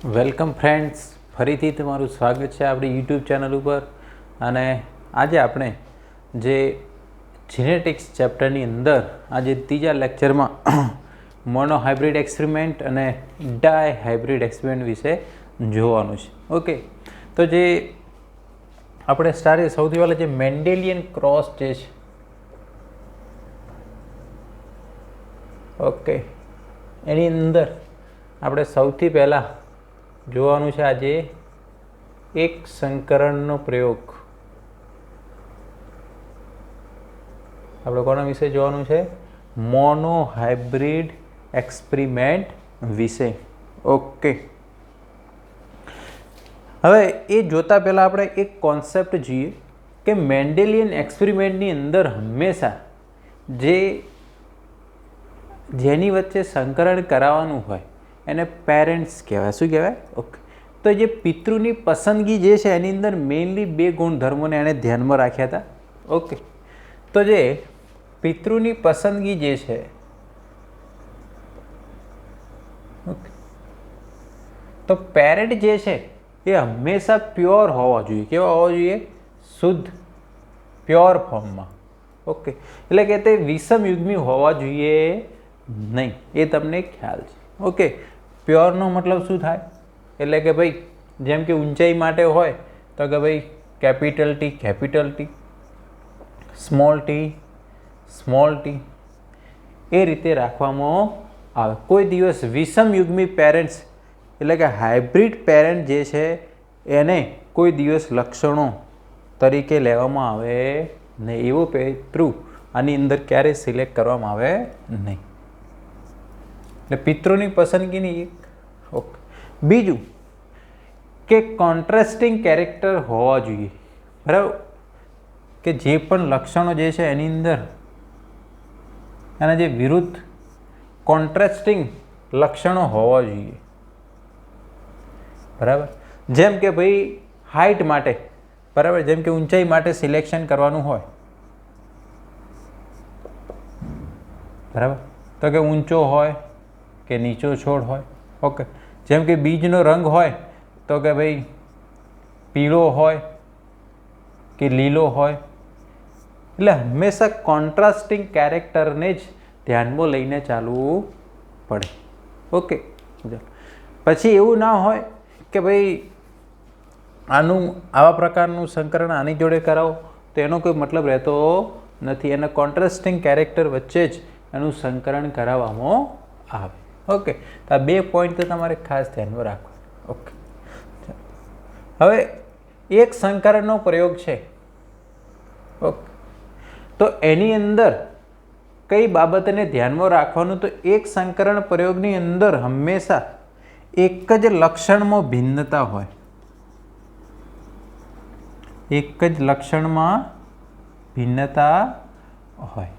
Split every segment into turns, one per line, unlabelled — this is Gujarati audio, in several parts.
વેલકમ ફ્રેન્ડ્સ, ફરીથી તમારું સ્વાગત છે આપણી યુટ્યુબ ચેનલ ઉપર. અને આજે આપણે જે જીનેટિક્સ ચેપ્ટરની અંદર આજે ત્રીજા લેક્ચરમાં મોનો હાઇબ્રિડ એક્સપેરિમેન્ટ અને ડાય હાઇબ્રિડ એક્સપેરિમેન્ટ વિશે જોવાનું છે. ઓકે, તો જે આપણે સૌથી પહેલાં જે મેન્ડેલિયન ક્રોસ જે છે, ઓકે, એની અંદર આપણે સૌથી પહેલાં જોવાનું છે આજે એક સંકરણનો પ્રયોગ. આપણે કોના વિશે જોવાનું છે? મોનો હાઇબ્રિડ એક્સપેરિમેન્ટ વિશે. ઓકે, હવે એ જોતા પહેલાં આપણે એક કોન્સેપ્ટ જોઈએ કે મેન્ડેલિયન એક્સપેરિમેન્ટની અંદર હંમેશા જેની વચ્ચે સંકરણ કરાવવાનું હોય એને પેરેન્ટ્સ કહેવાય. શું કહેવાય? ઓકે, તો જે પિતૃની પસંદગી જે છે એની અંદર મેઇનલી બે ગુણધર્મોને એણે ધ્યાનમાં રાખ્યા હતા. ઓકે, તો જે પિતૃની પસંદગી જે છે, ઓકે, તો પેરેન્ટ જે છે એ હંમેશા પ્યોર હોવા જોઈએ. કેવા હોવા જોઈએ? શુદ્ધ, પ્યોર ફોર્મમાં. ઓકે, એટલે કે તે વિષમયુગ્મી હોવા જોઈએ નહીં. એ તમને ખ્યાલ છે. ઓકે, પ્યોરનો મતલબ શું થાય? એટલે કે ભાઈ જેમ કે ઊંચાઈ માટે હોય તો કે ભાઈ કેપિટલ ટી, સ્મોલ ટી, એ રીતે રાખવામાં આવે. કોઈ દિવસ વિષમયુગ્મી પેરેન્ટ્સ એટલે કે હાઇબ્રિડ પેરેન્ટ જે છે એને કોઈ દિવસ લક્ષણો તરીકે લેવામાં આવે નહીં. એવો પિતૃ આની અંદર ક્યારેય સિલેક્ટ કરવામાં આવે નહીં. એટલે પિતૃની પસંદગીની એક. ઓકે, બીજું કે કોન્ટ્રાસ્ટિંગ કેરેક્ટર હોવા જોઈએ. બરાબર, કે જે પણ લક્ષણો જે છે એની અંદર એના જે વિરુદ્ધ કોન્ટ્રાસ્ટિંગ લક્ષણો હોવા જોઈએ. બરાબર, જેમ કે ભાઈ હાઇટ માટે, બરાબર, જેમ કે ઊંચાઈ માટે સિલેક્શન કરવાનું હોય, બરાબર, તો કે ઊંચો હોય કે નીચો છોડ હોય. ઓકે, જેમ કે બીજનો રંગ હોય તો કે ભાઈ પીળો હોય કે લીલો હોય. એટલે હંમેશા કોન્ટ્રાસ્ટિંગ કેરેક્ટરને જ ધ્યાનમાં લઈને ચાલવું પડે. ઓકે, પછી એવું ના હોય કે ભાઈ આવા પ્રકારનું સંકરણ આની જોડે કરાવો તો એનો કોઈ મતલબ રહેતો નથી. એના કોન્ટ્રાસ્ટિંગ કેરેક્ટર વચ્ચે જ એનું સંકરણ કરાવવામાં આવે. ઓકે, તો આ બે પોઈન્ટ તો તમારે ખાસ ધ્યાનમાં રાખવા. ઓકે, હવે એક સંકરણનો પ્રયોગ છે. ઓકે, તો એની અંદર કઈ બાબતને ધ્યાનમાં રાખવાનું? તો એક સંકરણ પ્રયોગની અંદર હંમેશા એક જ લક્ષણમાં ભિન્નતા હોય. એક જ લક્ષણમાં ભિન્નતા હોય.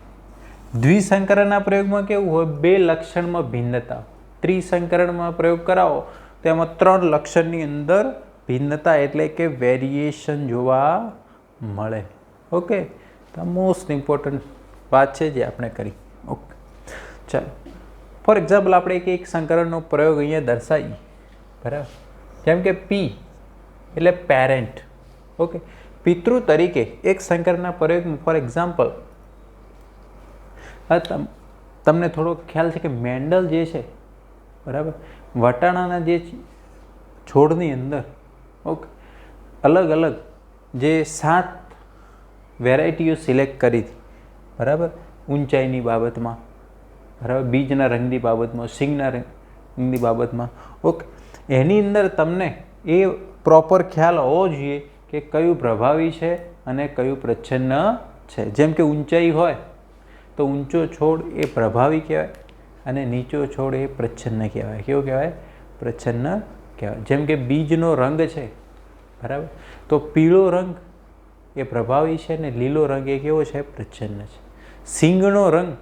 દ્વિસંકરણના પ્રયોગમાં કેવું હોય? બે લક્ષણમાં ભિન્નતા. ત્રિસંકરણમાં પ્રયોગ કરાવો તો એમાં 3 લક્ષણની અંદર ભિન્નતા એટલે કે વેરિએશન જોવા મળે. ઓકે, તો મોસ્ટ ઇમ્પોર્ટન્ટ વાત છે જે આપણે કરી. ઓકે, ચાલો ફોર એક્ઝામ્પલ આપણે એક સંકરણનો પ્રયોગ અહીંયા દર્શાવીએ. બરાબર, જેમ કે પી એટલે પેરેન્ટ. ઓકે, પિતૃ તરીકે એક સંકરણના પ્રયોગમાં ફોર એક્ઝામ્પલ તમને થોડો ખ્યાલ છે કે મેન્ડલ જે છે, બરાબર, વટાણાના જે છોડની અંદર, ઓકે, અલગ અલગ જે 7 વેરાયટીઓ સિલેક્ટ કરી હતી. બરાબર, ઊંચાઈની બાબતમાં, બરાબર, બીજના રંગની બાબતમાં, સિંગના રંગની બાબતમાં. ઓકે, એની અંદર તમને એ પ્રોપર ખ્યાલ હોવો જોઈએ કે કયું પ્રભાવી છે અને કયું પ્રચ્છન્ન છે. જેમ કે ઊંચાઈ હોય તો ઊંચો છોડ એ પ્રભાવી કહેવાય અને નીચો છોડ એ પ્રચ્છન્ન કહેવાય. કેવું કહેવાય? પ્રચ્છન્ન કહેવાય. જેમ કે બીજનો રંગ છે, બરાબર, તો પીળો રંગ એ પ્રભાવી છે અને લીલો રંગ એ કેવો છે? પ્રચ્છન્ન છે. સિંગનો રંગ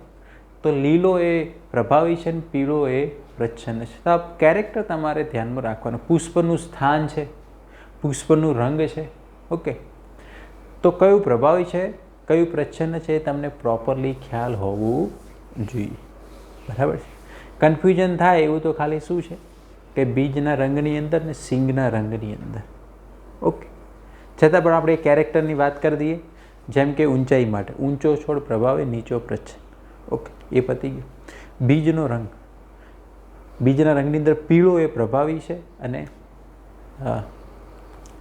તો લીલો એ પ્રભાવી છે અને પીળો એ પ્રચ્છન્ન છે. તો આ કેરેક્ટર તમારે ધ્યાનમાં રાખવાનું. પુષ્પનું સ્થાન છે, પુષ્પનું રંગ છે. ઓકે, તો કયું પ્રભાવી છે, કયું પ્રચ્છન્ન છે એ તમને પ્રોપરલી ખ્યાલ હોવું જોઈએ. બરાબર છે? કન્ફ્યુઝન થાય એવું તો ખાલી શું છે કે કે બીજના રંગની અંદર ને સિંગના રંગની અંદર. ઓકે, છતાં પણ આપણે કેરેક્ટરની વાત કરી દઈએ. જેમ કે ઊંચાઈ માટે ઊંચો છોડ પ્રભાવી, નીચો પ્રચ્છન્ન. ઓકે, એ પતી ગયું. બીજનો રંગ, બીજના રંગની અંદર પીળો એ પ્રભાવી છે અને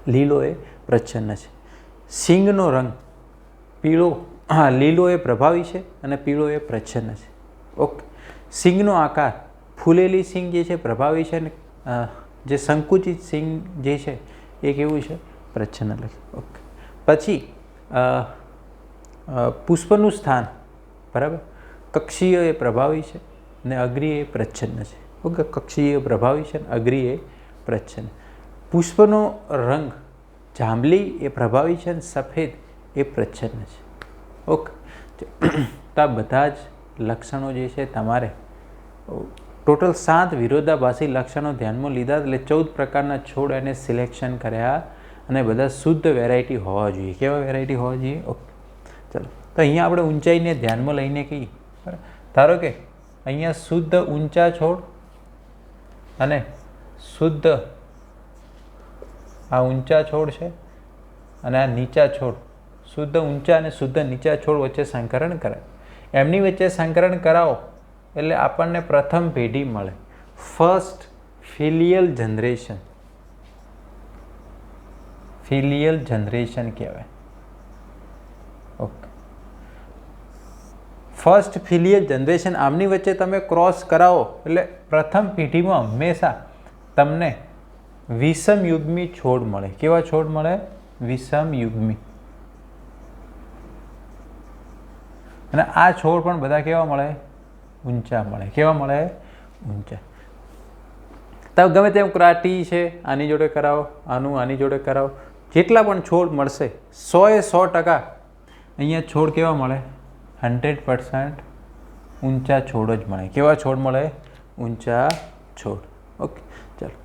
લીલો એ પ્રચ્છન્ન છે. સિંગનો રંગ પીળો, લીલો એ પ્રભાવી છે અને પીળો એ પ્રચ્છન્ન છે. ઓકે, સિંગનો આકાર, ફૂલેલી સિંગ જે છે પ્રભાવી છે અને જે સંકુચિત સિંગ જે છે એ કેવું છે? પ્રચ્છન્ન લખે. ઓકે, પછી પુષ્પનું સ્થાન, બરાબર, કક્ષીય એ પ્રભાવી છે અને અગ્રિય એ પ્રચ્છન્ન છે. ઓકે, કક્ષીય પ્રભાવી છે અને અગ્રિય એ પ્રચ્છન્ન. પુષ્પનો રંગ જાંબલી એ પ્રભાવી છે અને સફેદ એ પ્રચ્છન્ન છે. ઓકે, તો આ બધા જ લક્ષણો જે છે તમારે ટોટલ 7 વિરોધાભાસી લક્ષણો ધ્યાનમાં લીધા, એટલે 14 પ્રકારના છોડ એને સિલેક્શન કર્યા અને બધા શુદ્ધ વેરાયટી હોવા જોઈએ. કેવા વેરાયટી હોવા જોઈએ? ઓકે, ચલો. તો અહીંયા આપણે ઊંચાઈને ધ્યાનમાં લઈને કહીએ, બરાબર. ધારો કે અહીંયા શુદ્ધ ઊંચા છોડ અને શુદ્ધ આ ઊંચા છોડ છે અને આ નીચા છોડ, શુદ્ધ ઊંચા અને શુદ્ધ નીચા છોડ વચ્ચે સંકરણ કરાય. એમની વચ્ચે સંકરણ કરાવો એટલે આપણને પ્રથમ પેઢી મળે, first filial generation. Filial generation કહેવાય. Okay, first filial generation. આમની વચ્ચે તમે ક્રોસ કરાવો એટલે પ્રથમ પેઢીમાં હંમેશા તમને વિષમયુગ્મી છોડ મળે. કેવા છોડ મળે? વિષમયુગ્મી. અને આ છોડ પણ બધા કેવા મળે? ઊંચા મળે. કેવા મળે? ઊંચા. તમે ગમે તેમ ટી છે, આની જોડે કરાવો, આની જોડે કરાવો, જેટલા પણ છોડ મળશે 100% અહીંયા છોડ કેવા મળે? 100% ઊંચા છોડ જ મળે. કેવા છોડ મળે? ઊંચા છોડ. ઓકે, ચાલો.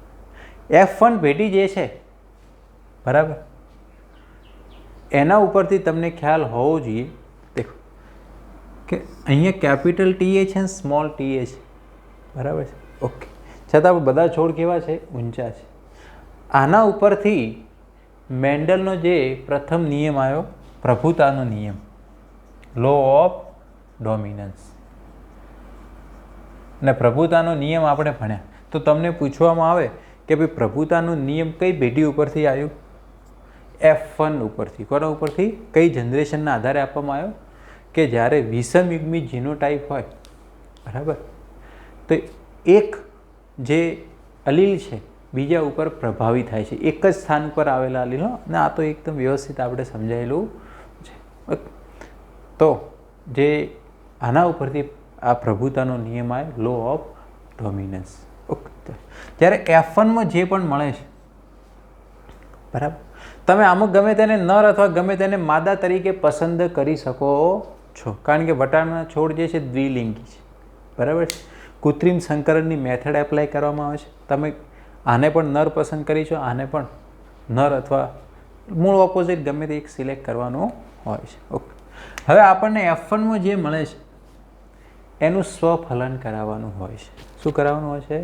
F1 પેઢી જે છે, બરાબર, એના ઉપરથી તમને ખ્યાલ હોવો જોઈએ. દેખો કે અહીંયા કેપિટલ ટી એ છે અને સ્મોલ ટી એ છે, બરાબર છે. ઓકે, છતાં બધા છોડ કેવા છે? ઊંચા છે. આના ઉપરથી મેન્ડલનો જે પ્રથમ નિયમ આવ્યો, પ્રભુતાનો નિયમ, લો ઓફ ડોમિનન્સ. અને પ્રભુતાનો નિયમ આપણે ભણ્યા. તો તમને પૂછવામાં આવે કે ભાઈ પ્રભુતાનો નિયમ કઈ પેઢી ઉપરથી આવ્યું? F1 ઉપરથી. કોના ઉપરથી? કઈ જનરેશનના આધારે આપવામાં આવ્યો? કે જ્યારે વિષમયુગ્મી જીનોટાઈપ હોય, બરાબર, તો એક જે અલીલ છે બીજા ઉપર પ્રભાવી થાય છે, એક જ સ્થાન પર આવેલા અલીલ. અને આ તો એકદમ વ્યવસ્થિત આપણે સમજાયેલું છે. તો જે આના ઉપરથી આ પ્રભુતાનો નિયમ આવે, લો ઓફ ડોમિનન્સ. ઓકે, જ્યારે F1માં જે પણ મળે છે, બરાબર, તમે આમાં ગમે તેને નર અથવા ગમે તેને માદા તરીકે પસંદ કરી શકો છો, કારણ કે વટાણાના છોડ જે છે દ્વિલિંગી છે, બરાબર છે. કૃત્રિમ સંકરણની મેથડ એપ્લાય કરવામાં આવે છે. તમે આને પણ નર પસંદ કરી છો, આને પણ નર અથવા મૂળ ઓપોઝિટ ગમે તે એક સિલેક્ટ કરવાનું હોય છે. ઓકે, હવે આપણને F1માં જે મળે છે એનું સ્વફલન કરાવવાનું હોય છે. શું કરાવવાનું હોય છે?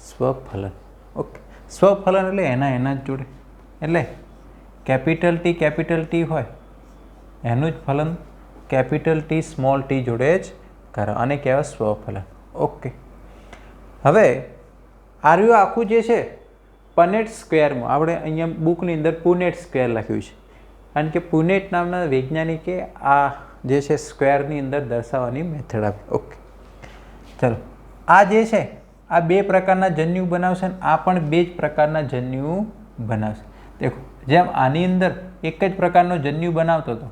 સ્વફલન. ઓકે, સ્વફલન એટલે એના જ જોડે, એટલે કેપિટલ ટી હોય એનું જ ફલન કેપિટલ ટી સ્મોલ ટી જોડે જ કરાવો, આને કહેવાય સ્વફલન. ઓકે, હવે આર્યું આખું જે છે પનેટ સ્ક્વેરમાં, આપણે અહીંયા બુકની અંદર પુનેટ સ્ક્વેર લખ્યું છે, કારણ કે પુનેટ નામના વૈજ્ઞાનિકે આ જે છે સ્ક્વેરની અંદર દર્શાવવાની મેથડ આપી. ઓકે, ચલો. આ જે છે આ 2 પ્રકારના જન્યુ બનાવશે અને આ પણ 2 જ પ્રકારના જન્યુ બનાવશે. દેખો, જેમ આની અંદર એક જ પ્રકારનો જન્યુ બનાવતો હતો,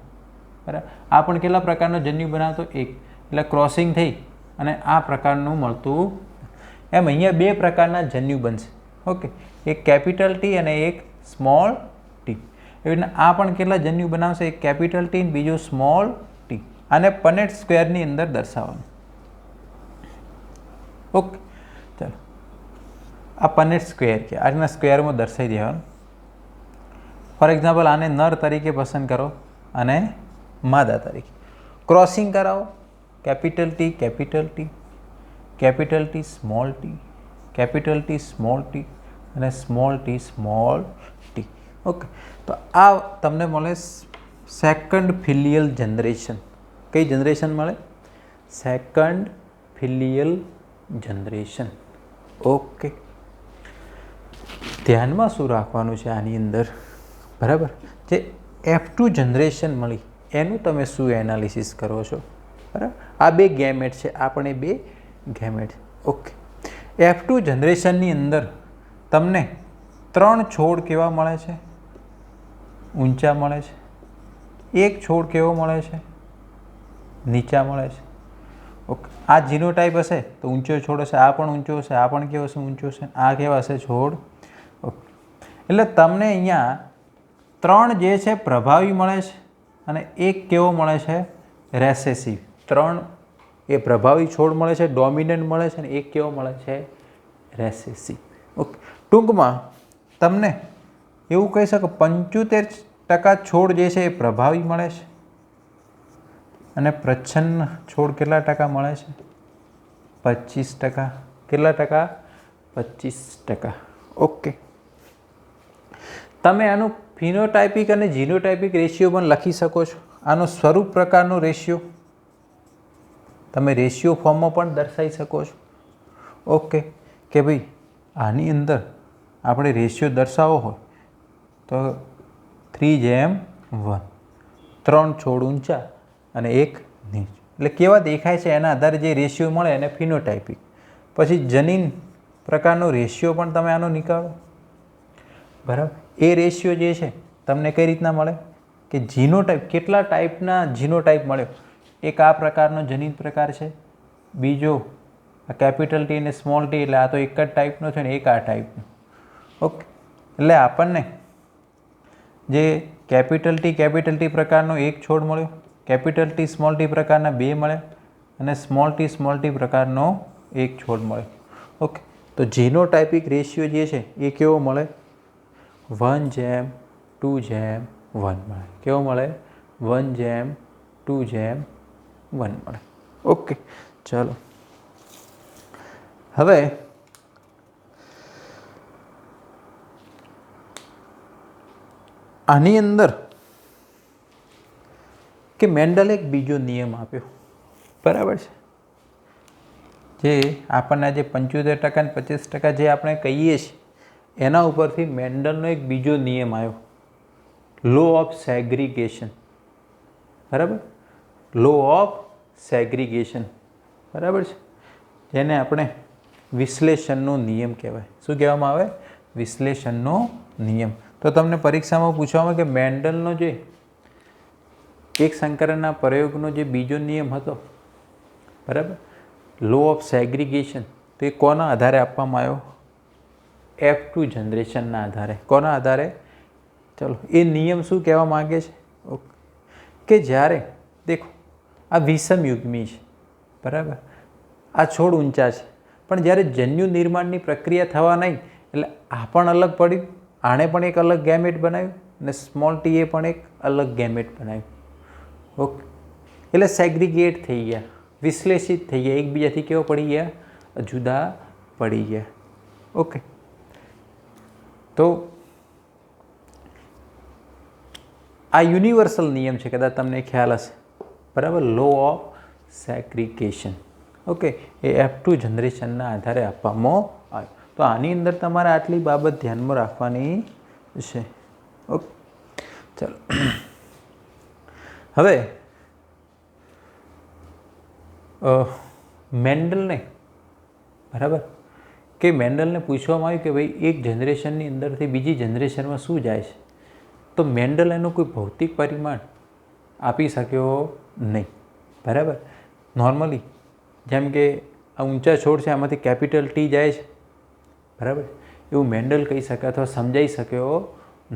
બરાબર, આ પણ કેટલા પ્રકારનો જન્યુ બનાવતો? એક. એટલે ક્રોસિંગ થઈ અને આ પ્રકારનું મળતું, એમ અહીંયા 2 પ્રકારના જન્યુ બનશે. ઓકે, એક કેપિટલ ટી અને એક સ્મોલ ટી. એવી રીતના આ પણ કેટલા જન્યુ બનાવશે? એક કેપિટલ ટી અને બીજું સ્મોલ ટી. આને પનેટ સ્ક્વેરની અંદર દર્શાવવાનું. ઓકે, ચાલો. આ પનેટ સ્ક્વેર કે આજના સ્ક્વેરમાં દર્શાવી દેવાનું. ફોર એક્ઝામ્પલ, આને નર તરીકે પસંદ કરો અને માદા તરીકે. ક્રોસિંગ કરાવો, capital T, capital T, capital T, small T, capital T small T અને સ્મોલ ટી. ઓકે, તો આ તમને મળે સેકન્ડ ફિલિયલ જનરેશન. કઈ જનરેશન મળે? Second filial generation. ઓકે, ધ્યાનમાં શું રાખવાનું છે આની અંદર? બરાબર, જે F2 જનરેશન મળી એનું તમે શું એનાલિસિસ કરો છો? બરાબર, આ બે ગેમેટ છે, આ પણ એ બે ગેમેટ. ઓકે, F2 જનરેશનની અંદર તમને 3 છોડ કેવા મળે છે? ઊંચા મળે છે. એક છોડ કેવો મળે છે? નીચા મળે છે. ઓકે, આ જીનોટાઈપ હશે તો ઊંચો છોડ હશે, આ પણ ઊંચો હશે, આ પણ કેવો હશે? ઊંચો હશે. આ કેવા હશે છોડ? ઓકે, એટલે તમને અહીંયા 3 જે છે પ્રભાવી મળે છે અને એક કેવો મળે છે? રેસેસિવ. 3 એ પ્રભાવી છોડ મળે છે, ડોમિનન્ટ મળે છે, અને એક કેવો મળે છે? રેસેસિવ. ઓકે, ટૂંકમાં તમને એવું કહી શકો 75% છોડ જે છે એ પ્રભાવી મળે છે અને પ્રચ્છન્ન છોડ કેટલા ટકા મળે છે? 25%. કેટલા ટકા? 25%. ઓકે, તમે આનું ફિનોટાઇપિક અને જીનોટાઇપિક રેશિયો પણ લખી શકો છો. આનો સ્વરૂપ પ્રકારનો રેશિયો તમે રેશિયો ફોર્મમાં પણ દર્શાવી શકો છો. ઓકે, કે ભાઈ આની અંદર આપણે રેશિયો દર્શાવવો હોય તો 3:1, 3 છોડ ઊંચા અને એક નીચ. એટલે કેવા દેખાય છે એના આધારે જે રેશિયો મળે એને ફિનોટાઇપિક. પછી જનીન પ્રકારનો રેશિયો પણ તમે આનો નીકાળો. બરાબર, એ રેશિયો જે છે તમને કઈ રીતના મળે? કે જીનોટાઈપ, કેટલા ટાઈપના જીનોટાઈપ મળ્યો? એક આ પ્રકારનો જનીન પ્રકાર છે, બીજો આ કેપિટલ ટી અને સ્મોલ ટી, એટલે આ તો એક જ ટાઈપનો છે ને એક આ ટાઈપનો. ઓકે, એટલે આપણને જે કેપિટલ ટી પ્રકારનો એક છોડ મળ્યો, કેપિટલ ટી સ્મોલ ટી પ્રકારના 2 મળ્યા અને સ્મોલ ટી પ્રકારનો એક છોડ મળ્યો. ઓકે, તો જીનોટાઇપિક રેશિયો જે છે એ કેવો મળે? 1:2:1 મળે. કેવો મળે? 1:2:1 મળે. ઓકે, ચલો હવે આની અંદર કે મેન્ડલે એક બીજો નિયમ આપ્યો. બરાબર છે, જે આપણને જે 75% અને 25% જે આપણે કહીએ છીએ એના ઉપરથી મેન્ડલનો એક બીજો નિયમ આવ્યો, લો ઓફ સેગ્રીગેશન. બરાબર, લો ઓફ સેગ્રીગેશન. બરાબર છે, જેને આપણે વિશ્લેષણનો નિયમ કહેવાય. શું કહેવામાં આવે? વિશ્લેષણનો નિયમ. તો તમને પરીક્ષામાં પૂછવામાં કે મેન્ડલનો જે એક સંકરણના પ્રયોગનો જે બીજો નિયમ હતો, બરાબર, લો ઓફ સેગ્રીગેશન, તો એ કોના આધારે આપવામાં આવ્યો? F2 જનરેશનના આધારે. કોના આધારે? ચલો, એ નિયમ શું કહેવા માગે છે? ઓકે, કે જ્યારે દેખો આ વિષમયુગ્મી છે, બરાબર, આ છોડ ઊંચા છે, પણ જ્યારે જન્યુ નિર્માણની પ્રક્રિયા થવા નહીં એટલે આ પણ અલગ પડ્યું, આણે પણ એક અલગ ગેમેટ બનાવ્યું અને સ્મોલ ટીએ પણ એક અલગ ગેમેટ બનાવ્યું. ઓકે, એટલે સેગ્રીગેટ થઈ ગયા, વિશ્લેષિત થઈ ગયા, એકબીજાથી કેવો પડી ગયા? જુદા પડી ગયા. ઓકે, તો આ યુનિવર્સલ નિયમ છે, કદાચ તમને ખ્યાલ હશે. બરાબર, લો ઓફ સેગ્રીગેશન. ઓકે, એ F2 જનરેશનના આધારે આપવામાં આવ્યો. તો આની અંદર તમારે આટલી બાબત ધ્યાનમાં રાખવાની છે. ઓકે, ચાલો હવે મેન્ડલને, બરાબર, કે મેન્ડલને પૂછવામાં આવ્યું કે ભાઈ એક જનરેશનની અંદરથી બીજી જનરેશનમાં શું જાય છે? તો મેન્ડલ એનું કોઈ ભૌતિક પરિમાણ આપી શક્યો નહીં. બરાબર, નોર્મલી જેમ કે આ ઊંચા છોડ છે આમાંથી કેપિટલ ટી જાય છે, બરાબર, એવું મેન્ડલ કહી શકે અથવા સમજાઈ શક્યો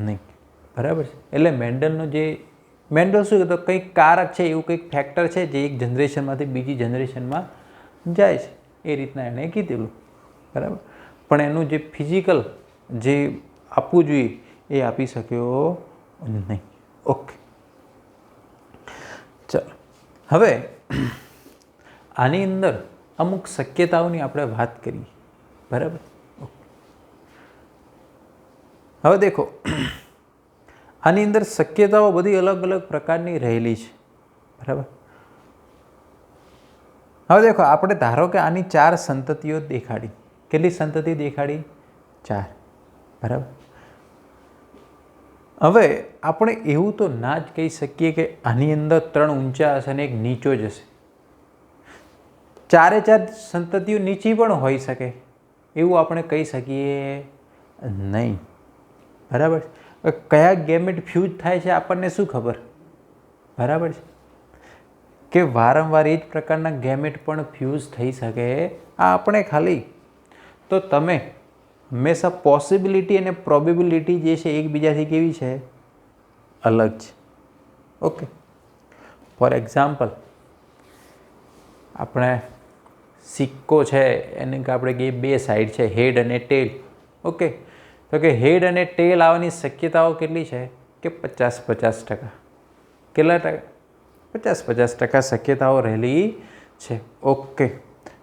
નહીં. બરાબર છે, એટલે મેન્ડલ શું કહેતો? કંઈક કારક છે, એવું કંઈક ફેક્ટર છે જે એક જનરેશનમાંથી બીજી જનરેશનમાં જાય છે, એ રીતના એણે કીધેલું. બરાબર, પણ એનું જે ફિઝિકલ જે આપવું જોઈએ એ આપી શક્યો નહીં. ઓકે, ચાલો હવે આની અંદર અમુક શક્યતાઓની આપણે વાત કરીએ. બરાબર. હવે દેખો, આની અંદર શક્યતાઓ બધી અલગ અલગ પ્રકારની રહેલી છે. બરાબર. હવે દેખો, આપણે ધારો કે આની 4 સંતતિઓ દેખાડી. કેટલી સંતતિ દેખાડી? 4. બરાબર. હવે આપણે એવું તો ના જ કહી શકીએ કે આની અંદર 3 ઊંચા હશે અને એક નીચો જ હશે. 4 સંતતિઓ નીચી પણ હોઈ શકે, એવું આપણે કહી શકીએ નહીં. બરાબર. કયા ગેમેટ ફ્યુઝ થાય છે આપણને શું ખબર? બરાબર છે કે વારંવાર એ જ પ્રકારના ગેમેટ પણ ફ્યુઝ થઈ શકે, આ આપણે ખાલી. તો તમે હંમેશા પોસિબિલિટી અને પ્રોબેબિલિટી જે છે એકબીજાથી કેવી છે? અલગ છે. ઓકે. ફોર એક્ઝામ્પલ, આપણે સિક્કો છે એને આપણે કહીએ 2 સાઈડ છે, હેડ અને ટેલ. ઓકે. તો કે હેડ અને ટેલ આવવાની શક્યતાઓ કેટલી છે? કે 50-50%. કેટલા ટકા? 50-50% શક્યતાઓ રહેલી છે. ઓકે.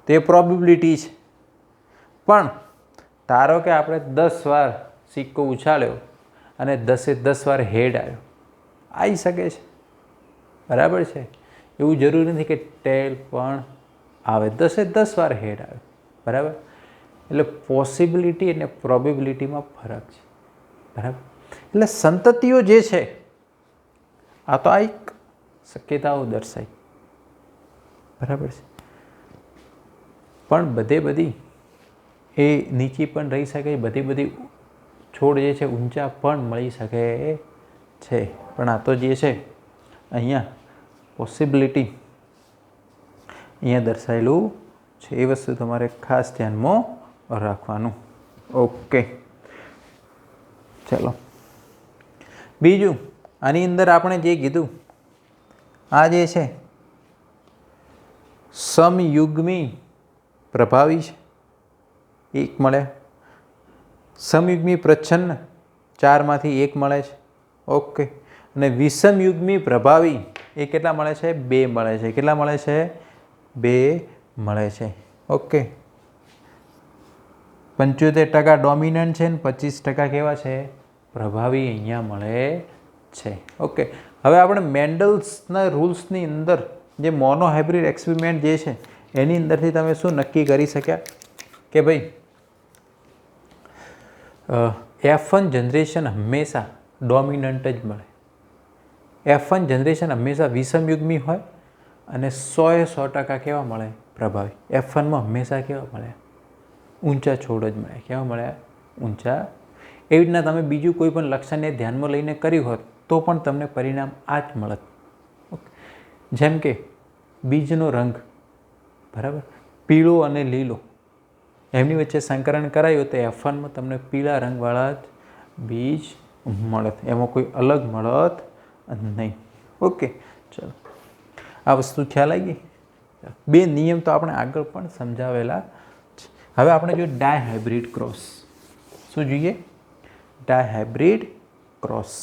તો એ પ્રોબેબિલિટી છે. પણ ધારો કે આપણે 10 વાર સિક્કો ઉછાળ્યો અને 10 વાર હેડ આવ્યો, આવી શકે છે. બરાબર છે. એવું જરૂરી નથી કે ટેલ પણ આવે. 10 વાર હેડ આવ્યો. બરાબર. એટલે પોસિબિલિટી અને પ્રોબેબિલિટીમાં ફરક છે. બરાબર. એટલે સંતતિઓ જે છે, આ તો આ એક શક્યતાઓ દર્શાઈ. બરાબર છે. પણ બધી એ નીચી પણ રહી શકે, બધી છોડ જે છે ઊંચા પણ મળી શકે છે. પણ આ તો જે છે અહીંયા પોસિબિલિટી અહીંયા દર્શાવેલું છે. એ વસ્તુ તમારે ખાસ ધ્યાનમાં રાખવાનું. ઓકે. ચલો, બીજું આની અંદર આપણે જે કીધું, આ જે છે સમયુગ્મી પ્રભાવી છે, 1 મળે. સમયુગ્મી પ્રચ્છન્ન 4માંથી 1 મળે છે. ઓકે. અને વિષમયુગ્મી પ્રભાવી એ કેટલા મળે છે? 2 મળે છે. કેટલા મળે છે? 2 મળે છે. ઓકે. 75% ડોમિનન્ટ છે ને 25% કેવા છે? પ્રભાવી અહીંયા મળે છે. ઓકે. હવે આપણે મેન્ડલ્સના રૂલ્સની અંદર જે મોનોહાઇબ્રિડ એક્સપેરિમેન્ટ જે છે એની અંદરથી તમે શું નક્કી કરી શક્યા કે ભાઈ F1 જનરેશન હંમેશા ડોમિનન્ટ જ મળે. F1 જનરેશન હંમેશા વિષમયુગ્મી હોય અને 100% કેવા મળે? પ્રભાવી. F1માં હંમેશા કેવા મળે? ઊંચા છોડ જ મળે. કેવા મળે? ઊંચા. એવી રીતના તમે બીજું કોઈ પણ લક્ષણને ધ્યાનમાં લઈને કર્યું હોત તો પણ તમને પરિણામ આ જ મળત. જેમ કે બીજનો રંગ, બરાબર, પીળો અને લીલો, એમની વચ્ચે સંકરણ કરાયું તો F1માં તમને પીળા રંગવાળા જ બીજ મળત. એમાં કોઈ અલગ મળત નહીં. ઓકે. ચલો, આ વસ્તુ ખ્યાલ આવી ગઈ. 2 નિયમ તો આપણે આગળ પણ સમજાવેલા છે. હવે આપણે જોઈએ ડાયહાઇબ્રિડ ક્રોસ. શું જોઈએ? Dihybrid cross.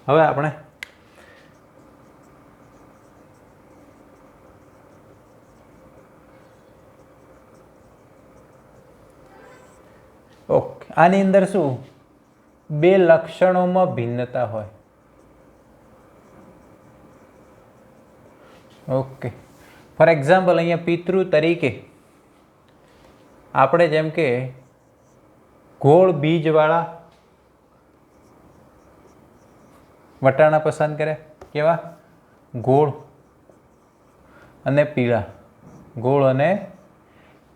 હવે આપણે ઓકે, આની અંદર શું 2 લક્ષણોમાં ભિન્નતા હોય. ઓકે. ફોર એક્ઝામ્પલ, અહીંયા પિતૃ તરીકે આપણે જેમ કે ગોળ બીજવાળા વટાણા પસંદ કરે. કેવા? ગોળ અને પીળા. ગોળ અને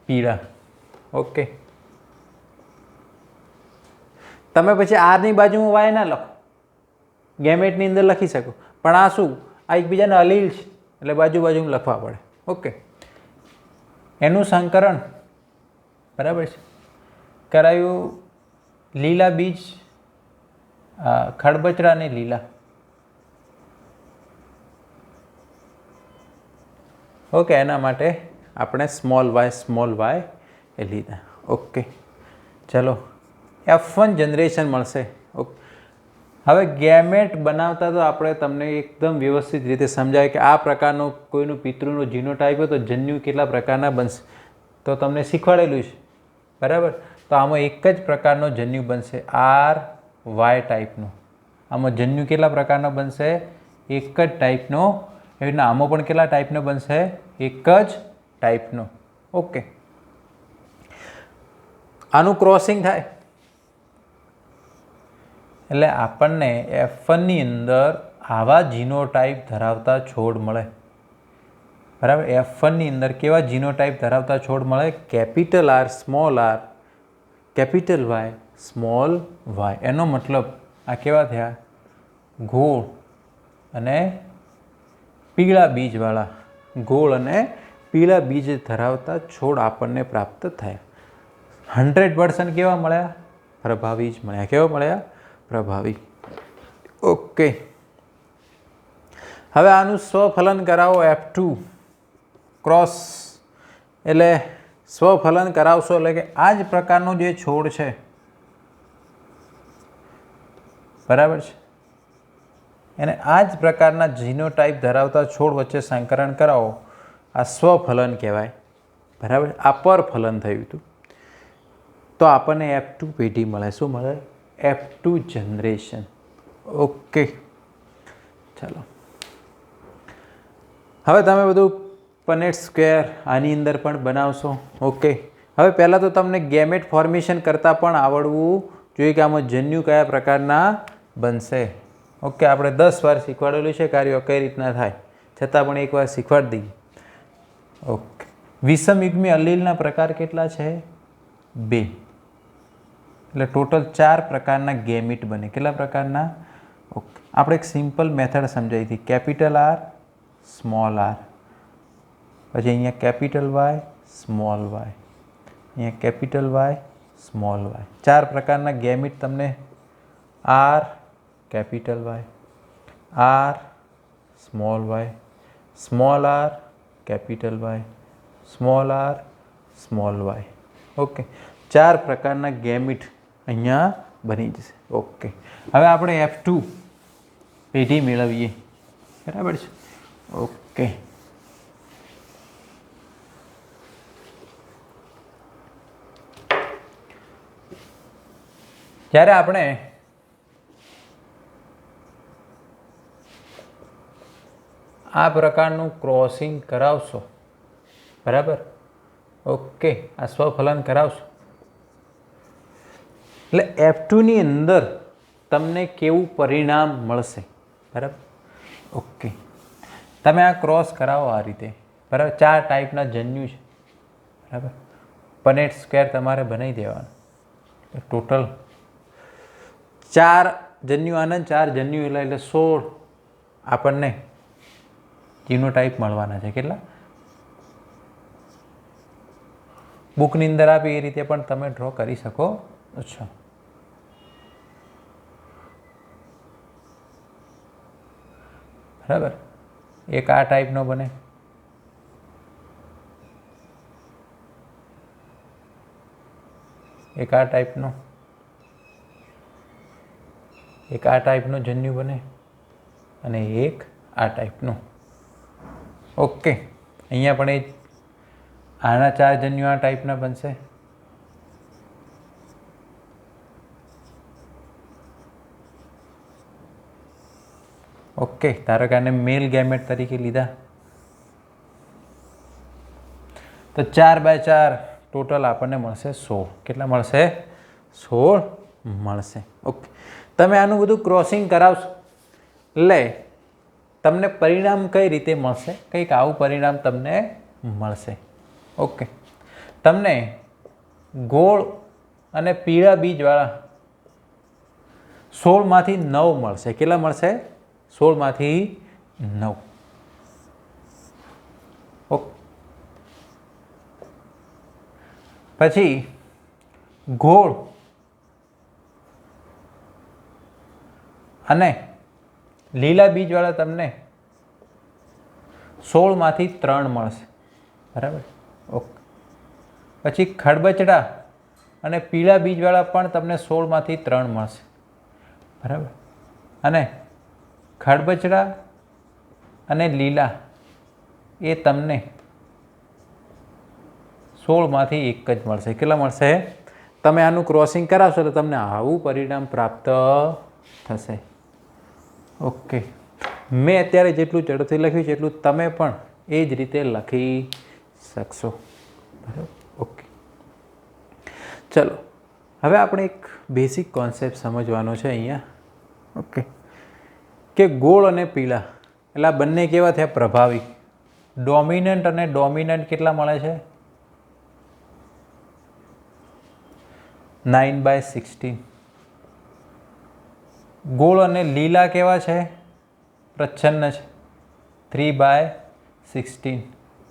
પીળા. ઓકે. તમે પછી આરની બાજુમાં વાય ના લખો, ગેમેટની અંદર લખી શકો, પણ આ શું? આ એકબીજાના અલીલ છે એટલે બાજુમાં લખવા પડે. ઓકે. એનું સંકરણ, બરાબર છે, કરાયું લીલા બીજ, ખડબચડા ને લીલા. ઓકે. એના માટે આપણે સ્મોલ વાય એ લીધા. ઓકે. ચલો, F1 જનરેશન મળશે. ઓકે. હવે ગેમેટ બનાવતા તો આપણે તમને એકદમ વ્યવસ્થિત રીતે સમજાય કે આ પ્રકારનો કોઈનું પિતૃનો જીનોટાઈપ હોય તો જન્યુ કેટલા પ્રકારના બનશે તો તમને શીખવાડેલું છે, બરાબર. તો આમાં એક જ પ્રકારનો જન્યુ બનશે, આર વાય ટાઈપનો. આમાં જન્યુ કેટલા પ્રકારનો બનશે? એક જ ટાઈપનો. એવી રીતના આમાં પણ કેટલા ટાઈપનો બનશે? એક જ ટાઈપનો. ઓકે. આનું ક્રોસિંગ થાય એટલે આપણને F1ની અંદર આવા જીનોટાઈપ ધરાવતા છોડ મળે, બરાબર. F1ની અંદર કેવા જીનોટાઈપ ધરાવતા છોડ મળે? Capital R small R, capital Y small Y. એનો મતલબ આ કેવા થયા? ગોળ અને પીળા બીજવાળા, ગોળ અને પીળા બીજ ધરાવતા છોડ આપણને પ્રાપ્ત થયા. 100% કેવા મળ્યા? પ્રભાવી જ મળ્યા. કેવા મળ્યા? પ્રભાવી. ઓકે. હવે આનું સ્વફલન કરાવો. F2 ક્રોસ એટલે સ્વફલન કરાવશો એટલે કે આ જ પ્રકારનો જે છોડ છે, બરાબર છે, એને આ જ પ્રકારના જીનોટાઈપ ધરાવતા છોડ વચ્ચે સંકરણ કરાવો. આ સ્વફલન કહેવાય, બરાબર. આ પરફલન થયું હતું તો આપણને F2 પેઢી મળે. શું મળે? F2 generation. ઓકે. ચાલો હવે તમે બધું પનેટ સ્ક્વેર આની અંદર પણ બનાવશો. ઓકે. હવે પહેલાં તો તમને ગેમેટ ફોર્મેશન કરતાં પણ આવડવું જોઈએ કે આમાં જન્યુ કયા પ્રકારના બનશે. ઓકે. આપણે 10 વાર શીખવાડેલું છે કાર્યો કઈ રીતના થાય, છતાં પણ એકવાર શીખવાડી દઈએ. ઓકે. વિષમયુગ્મી અલીલના પ્રકાર કેટલા છે? 2. એટલે ટોટલ 4 પ્રકારના ગેમિટ બને. કેટલા પ્રકારના? ઓકે. આપણે એક સિમ્પલ મેથડ સમજાવી હતી. કેપિટલ આર સ્મોલ આર, પછી અહીંયા કેપિટલ વાય સ્મોલ વાય, અહીંયા કેપિટલ વાય સ્મોલ વાય. 4 પ્રકારના ગેમિટ તમને R capital Y, R small Y, small R capital Y, small R small Y. Okay. 4 પ્રકારના ગેમિટ અહીંયા બની જશે. ઓકે. હવે આપણે F2 પેઢી મેળવીએ, બરાબર છે. ઓકે. જ્યારે આપણે આ પ્રકારનું ક્રોસિંગ કરાવશો, બરાબર. ઓકે. આ સ્વફલન કરાવશો એટલે F2ની અંદર તમને કેવું પરિણામ મળશે, બરાબર. ઓકે. તમે આ ક્રોસ કરાવો આ રીતે, બરાબર. 4 ટાઈપના જન્યુ છે, બરાબર. પનેટ સ્ક્વેર તમારે બનાવી દેવાનું. ટોટલ 4 જન્યુ આનંદ, 4 જન્યુ એટલે 16 આપણને જીનોટાઈપ મળવાના છે. કેટલા? બુકની અંદર આપી એ રીતે પણ તમે ડ્રો કરી શકો છો. બરાબર. એક આ ટાઈપનો બને, એક આ ટાઈપનો, એક આ ટાઈપનો જન્યુ બને અને એક આ ટાઈપનો. ઓકે. અહીંયા પણ આના 4 જન્યુ આ ટાઈપના બનશે. ઓકે. ધારો કે આને મેલ ગેમેટ તરીકે લીધા તો 4/4 ટોટલ આપણને મળશે 16. કેટલા મળશે? 16 મળશે. ઓકે. તમે આનું બધું ક્રોસિંગ કરાવશો એટલે તમને પરિણામ કઈ રીતે મળશે? કંઈક આવું પરિણામ તમને મળશે. ઓકે. તમને ગોળ અને પીળા બીજવાળા 16માંથી 9 મળશે. કેટલા મળશે? 16માંથી 9. ઓકે. પછી ગોળ અને લીલા બીજવાળા તમને 16માંથી 3 મળશે, બરાબર. ઓકે. પછી ખડબચડા અને પીળા બીજવાળા પણ તમને 16માંથી 3 મળશે. બરાબર. અને ખડબચડા અને લીલા એ તમને 16માંથી એક જ મળશે. કેટલા મળશે? તમે આનું ક્રોસિંગ કરાવશો તો તમને આવું પરિણામ પ્રાપ્ત થશે. ઓકે, મેં અત્યારે જેટલું ઝડપથી લખ્યું છે એટલું તમે પણ એ જ રીતે લખી શકશો. બરાબર. ઓકે, ચલો હવે આપણે એક બેસિક કોન્સેપ્ટ સમજવાનો છે અહીંયા. ઓકે, કે ગોળ અને પીળા એટલે આ બંને કેવા થયા? પ્રભાવી. ડોમિનન્ટ અને ડોમિનન્ટ કેટલા મળે છે? 9/16. ગોળ અને લીલા કેવા છે? પ્રચ્છન્ન છે, 3/16.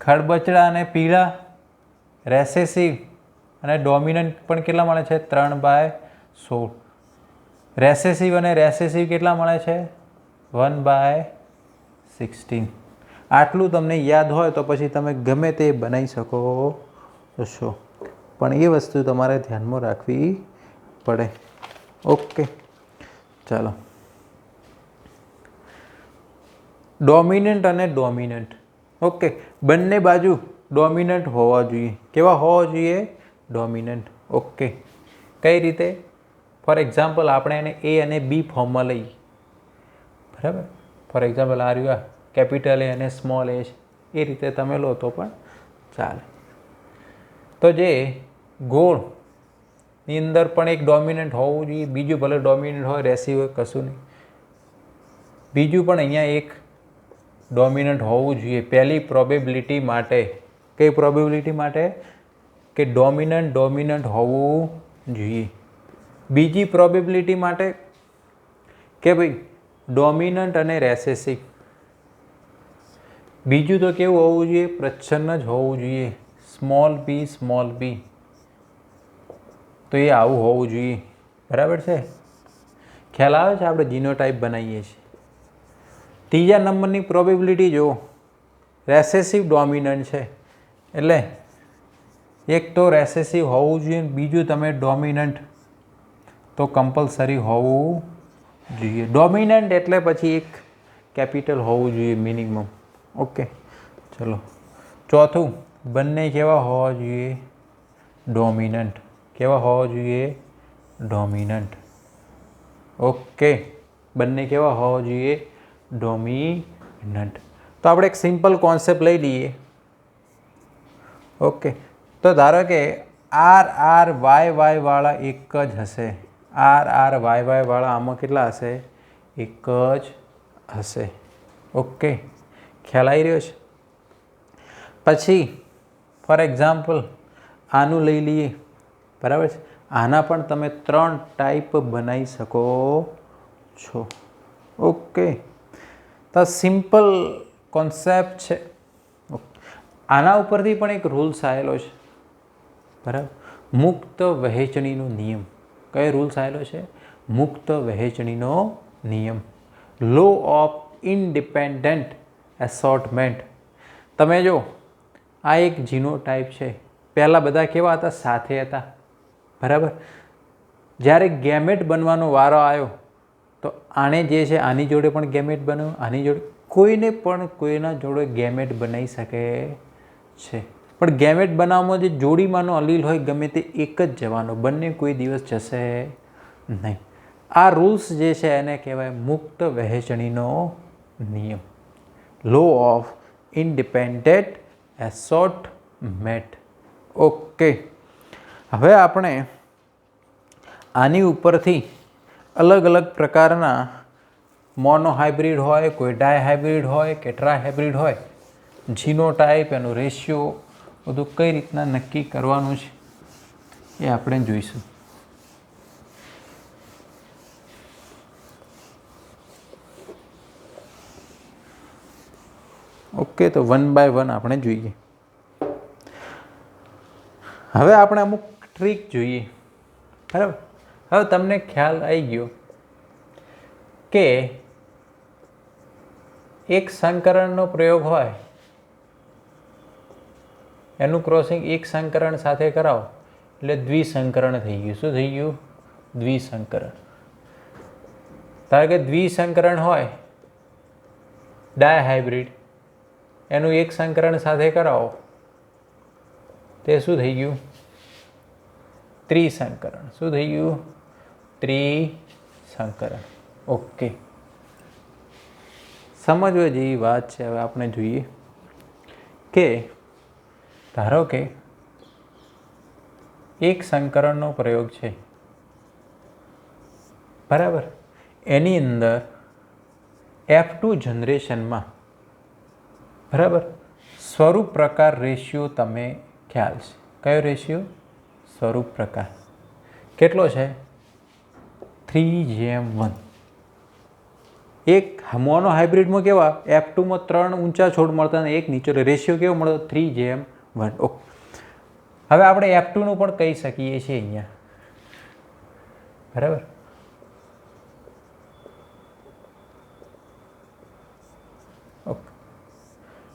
ખડબચડા અને પીળા રેસેસિવ અને ડોમિનન્ટ પણ કેટલા મળે છે? 3/16. રેસેસિવ અને રેસેસિવ કેટલા મળે છે? 1/16. આટલું તમને યાદ હોય તો પછી તમે ગમે તે બનાવી શકો છો, પણ એ વસ્તુ તમારે ધ્યાનમાં રાખવી પડે. ઓકે, ચાલો. ડોમિનન્ટ અને ડોમિનન્ટ. ઓકે, બંને બાજુ ડોમિનન્ટ હોવા જોઈએ. કેવા હોવા જોઈએ? ડોમિનન્ટ. ઓકે, કઈ રીતે? ફોર એક્ઝામ્પલ આપણે એને એ અને બી ફોર્મમાં લઈએ. બરાબર. ફોર એક્ઝામ્પલ આ રહ્યું, કેપિટલ એ અને સ્મોલ એ છે, એ રીતે તમે લો તો પણ ચાલે. તો જે ગોળની અંદર પણ એક ડોમિનન્ટ હોવું જોઈએ, બીજું ભલે ડોમિનન્ટ હોય, રેસિવ હોય, કશું નહીં, બીજું પણ અહીંયા એક ડોમિનન્ટ હોવું જોઈએ. પહેલી પ્રોબેબિલિટી માટે. કઈ પ્રોબેબિલિટી માટે? કે ડોમિનન્ટ હોવું જોઈએ. બીજી પ્રોબેબિલિટી માટે કે ભાઈ ડોમિનન્ટ અને રેસેસિવ. બીજું તો કેવું હોવું જોઈએ? પ્રચ્છન્ન જ હોવું જોઈએ. Small B. તો એ આવું હોવું જોઈએ. બરાબર છે? ખ્યાલ આવે છે? આપણે જીનોટાઈપ બનાવીએ છીએ. ત્રીજા નંબરની પ્રોબેબિલિટી જુઓ, રેસેસિવ ડોમિનન્ટ છે એટલે એક તો રેસેસિવ હોવું જોઈએ, બીજું તમે ડોમિનન્ટ તો કમ્પલસરી હોવું જોઈએ. ડોમિનન્ટ એટલે પછી એક કેપિટલ હોવું જોઈએ મિનિમમ. ઓકે, ચલો. ચોથું, બંને કેવા હોવા જોઈએ? ડોમિનન્ટ. કેવા હોવા જોઈએ? ડોમિનન્ટ. ઓકે, બંને કેવા હોવા જોઈએ? ડોમિનન્ટ. તો આપણે એક સિમ્પલ કોન્સેપ્ટ લઈ લઈએ. ઓકે, તો ધારો કે RRYY વાળા એક જ હશે. RRYY વાળા આમાં કેટલા હશે? એક જ હશે. ઓકે, ખ્યાલ આવી રહ્યો છે? પછી ફોર એક્ઝામ્પલ આનું લઈ લઈએ. બરાબર છે? આના પણ તમે 3 ટાઈપ બનાવી શકો છો. ઓકે, તો સિમ્પલ કોન્સેપ્ટ છે. આના ઉપરથી પણ એક રૂલ્સ આવેલો છે. બરાબર? મુક્ત વહેંચણીનો નિયમ. કયો રૂલ્સ આવેલો છે? મુક્ત વહેંચણીનો નિયમ. Law of independent assortment. તમે જો આ એક જીનોટાઈપ છે. પહેલાં બધા કેવા હતા? સાથે હતા. બરાબર? જ્યારે ગેમેટ બનવાનો વારો આવ્યો તો આને જે છે આની જોડે પણ ગેમેટ બનાવ્યો, આની જોડે, કોઈને પણ કોઈના જોડે ગેમેટ બનાવી શકે છે. પણ ગેમેટ બનાવવામાં જે જોડીમાંનો અલીલ હોય ગમે તે એક જ જવાનો, બંને કોઈ દિવસ જશે નહીં. આ રૂલ્સ જે છે એને કહેવાય મુક્ત વહેંચણીનો નિયમ. Law of independent assortment. Okay, હવે આપણે આની ઉપરથી અલગ અલગ પ્રકારના મોનોહાઇબ્રિડ હોય, કોઈ ડાયહાઇબ્રિડ હોય કે ટ્રાયહાઇબ્રિડ હોય, જીનોટાઈપ, એનો રેશિયો બધું કઈ રીતના નક્કી કરવાનું છે એ આપણે જોઈશું. ઓકે, તો 1 by 1 આપણે જોઈએ. હવે આપણે અમુક ટ્રીક જોઈએ. બરાબર? હવે તમને ખ્યાલ આવી ગયો કે એક સંકરણનો પ્રયોગ હોય, એનું ક્રોસિંગ એક સંકરણ સાથે કરાવો એટલે દ્વિસંકરણ થઈ ગયું. શું થઈ ગયું? દ્વિસંકરણ. ધારો કે દ્વિસંકરણ હોય ડાયહાઇબ્રિડ, એનું એક સંકરણ સાથે કરાવો તે શું થઈ ગયું? ત્રિસંકરણ. શું થઈ ગયું? ત્રિસંકરણ. ઓકે, સમજવા જેવી વાત છે. હવે આપણે જોઈએ કે ધારો કે એક સંકરણનો પ્રયોગ છે, બરાબર, એની અંદર F2 જનરેશનમાં, બરાબર, સ્વરૂપ પ્રકાર રેશિયો તમે ખ્યાલ છે. કયો રેશિયો? સ્વરૂપ પ્રકાર કેટલો છે? 3:1. એક મોનો હાઇબ્રિડમાં કેવા F2માં 3 ઊંચા છોડ મળતા અને એક નીચો, રેશિયો કેવો મળતો? 3:1. ઓકે, હવે આપણે F2નું પણ કહી શકીએ છીએ અહીંયા, બરાબર. ઓકે,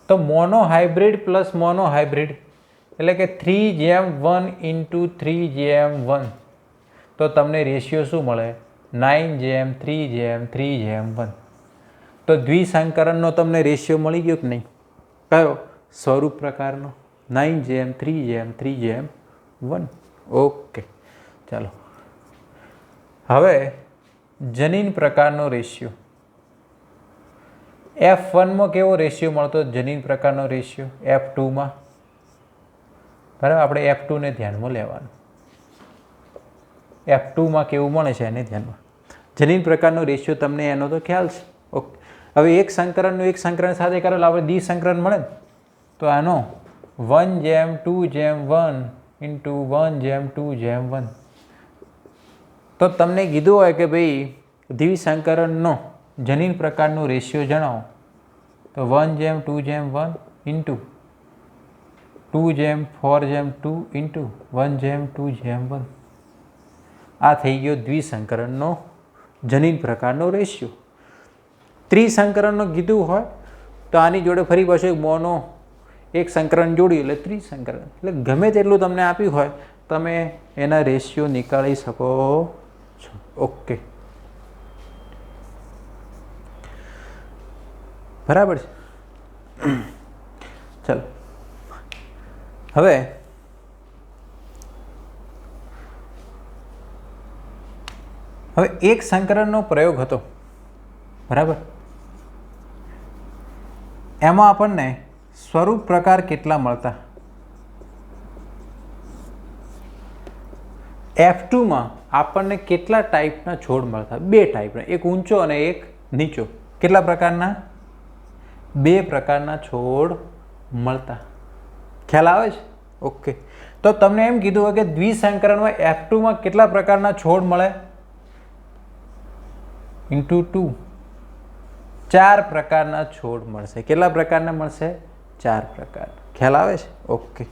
તો mono hybrid plus mono hybrid એટલે કે 3:1 ઇન્ટુ 3:1, તો તમને રેશિયો શું મળે? 9:3:3:1. તો દ્વિસંકરણનો તમને રેશિયો મળી ગયો કે નહીં? કયો? સ્વરૂપ પ્રકારનો 9:3:3:1. ઓકે, ચાલો હવે જનીન પ્રકારનો રેશિયો. F1માં કેવો રેશિયો મળતો? જનીન પ્રકારનો રેશિયો. F2માં, બરાબર, આપણે F2ને ધ્યાનમાં લેવાનું. F2માં કેવું મળે છે એને ધ્યાનમાં. જનીન પ્રકારનો રેશિયો તમને એનો તો ખ્યાલ છે. ઓકે, હવે એક સંકરણનું એક સંકરણ સાથે કરેલ આપણે દ્વિસંકરણ મળે ને, તો આનો 1:2:1 ઇન્ટુ 1:2:1. તો તમને કીધું હોય કે ભાઈ દ્વિસંકરણનો જનીન પ્રકારનો રેશિયો જણાવો, તો 1:2:1 ઇન્ટુ 2:4:2 ઇન્ટુ 1:2:1. આ થઈ ગયો દ્વિસંકરણનો જનીન પ્રકારનો રેશિયો. ત્રિસંકરણનો કીધું હોય તો આની જોડે ફરી પાછું મોનો એક સંકરણ જોડ્યું એટલે ત્રિસંકરણ. એટલે ગમે તેટલું તમને આપ્યું હોય તમે એના રેશિયો નીકાળી શકો છો. ઓકે, બરાબર છે. ચાલો હવે એક સંકરણનો પ્રયોગ હતો, બરાબર. એમાં આપણને સ્વરૂપ પ્રકાર કેટલા મળતા? F2માં આપણને કેટલા ટાઈપના છોડ મળતા? 2 ટાઈપના, એક ઊંચો અને એક નીચો. કેટલા પ્રકારના? 2 પ્રકારના છોડ મળતા. ખ્યાલ આવે છે? ઓકે, તો તમને એમ કીધું હોય કે દ્વિસંકરણમાં F2માં કેટલા પ્રકારના છોડ મળે? ઇન્ટુ 2, 4 પ્રકારના છોડ મળશે. કેટલા પ્રકારના મળશે? 4 પ્રકાર. ખ્યાલ આવે છે? ઓકે,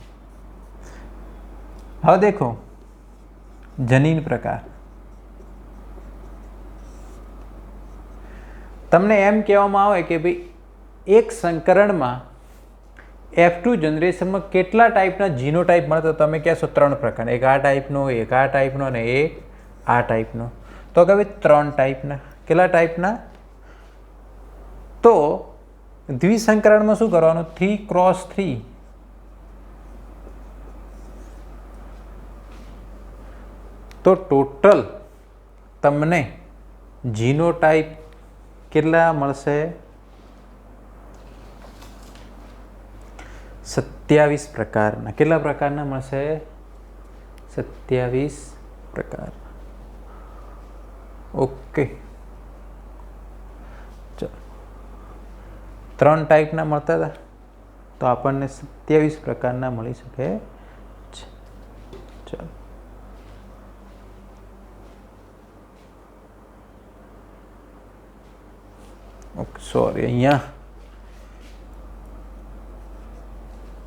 હવે દેખો જનીન પ્રકાર. તમને એમ કહેવામાં આવે કે ભાઈ એક સંકરણમાં F2 જનરેશનમાં કેટલા ટાઈપના જીનોટાઈપ મળે? તો તમે કહેશો 3 પ્રકારના, એક આ ટાઈપનો, એક આ ટાઈપનો અને એક આ ટાઈપનો. તો કે ભાઈ 3 ટાઈપના. કેટલા ટાઈપના? તો દ્વિસંકરણમાં શું કરવાનું? 3x3. તો ટોટલ તમને જીનોટાઈપ કેટલા મળશે? 27 પ્રકારના. કેટલા પ્રકારના મળશે? 27 પ્રકાર. ઓકે, ચલો 3 ટાઈપના મળતા હતા તો આપણને 27 પ્રકારના મળી શકે છે. ચલો ઓકે, સોરી, અહીંયા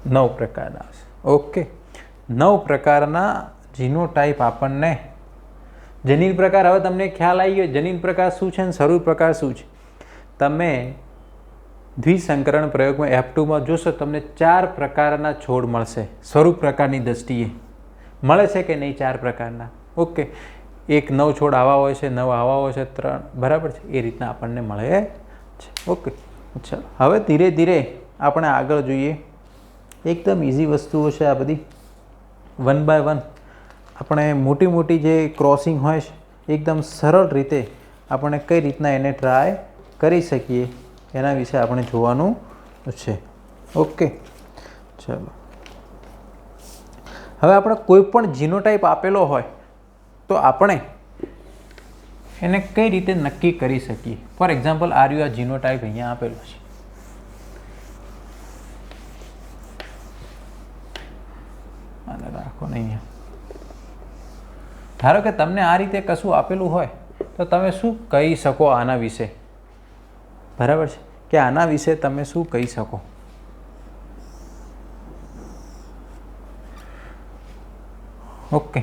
9 પ્રકારના આવશે. ઓકે, 9 પ્રકારના જીનોટાઈપ આપણને. જનીન પ્રકાર હવે તમને ખ્યાલ આવી ગયો જનીન પ્રકાર શું છે અને સ્વરૂપ પ્રકાર શું છે. તમે દ્વિસંકરણ પ્રયોગમાં F2માં જોશો તમને 4 પ્રકારના છોડ મળશે. સ્વરૂપ પ્રકારની દ્રષ્ટિએ મળે છે કે નહીં? 4 પ્રકારના. ઓકે, એક 9 છોડ આવા હોય છે, 9 આવા હોય છે, 3, બરાબર છે, એ રીતના આપણને મળે છે. ઓકે, ચાલો હવે ધીરે ધીરે આપણે આગળ જોઈએ. એકદમ ઇઝી વસ્તુઓ છે આ બધી. 1 બાય 1 આપણે મોટી મોટી જે ક્રોસિંગ હોય છે એકદમ સરળ રીતે આપણે કઈ રીતના એને ટ્રાય કરી શકીએ એના વિશે આપણે જોવાનું છે. ઓકે, ચાલો હવે આપણે કોઈ પણ જીનોટાઈપ આપેલો હોય તો આપણે એને કઈ રીતે નક્કી કરી શકીએ. ફોર એક્ઝામ્પલ આ જીનોટાઈપ અહીંયા આપેલો છે. રાખો નહીં. ધારો કે તમને આ રીતે કશું આપેલું હોય તો તમે શું કહી શકો આના વિશે? બરાબર છે કે આના વિશે તમે શું કહી શકો? Okay,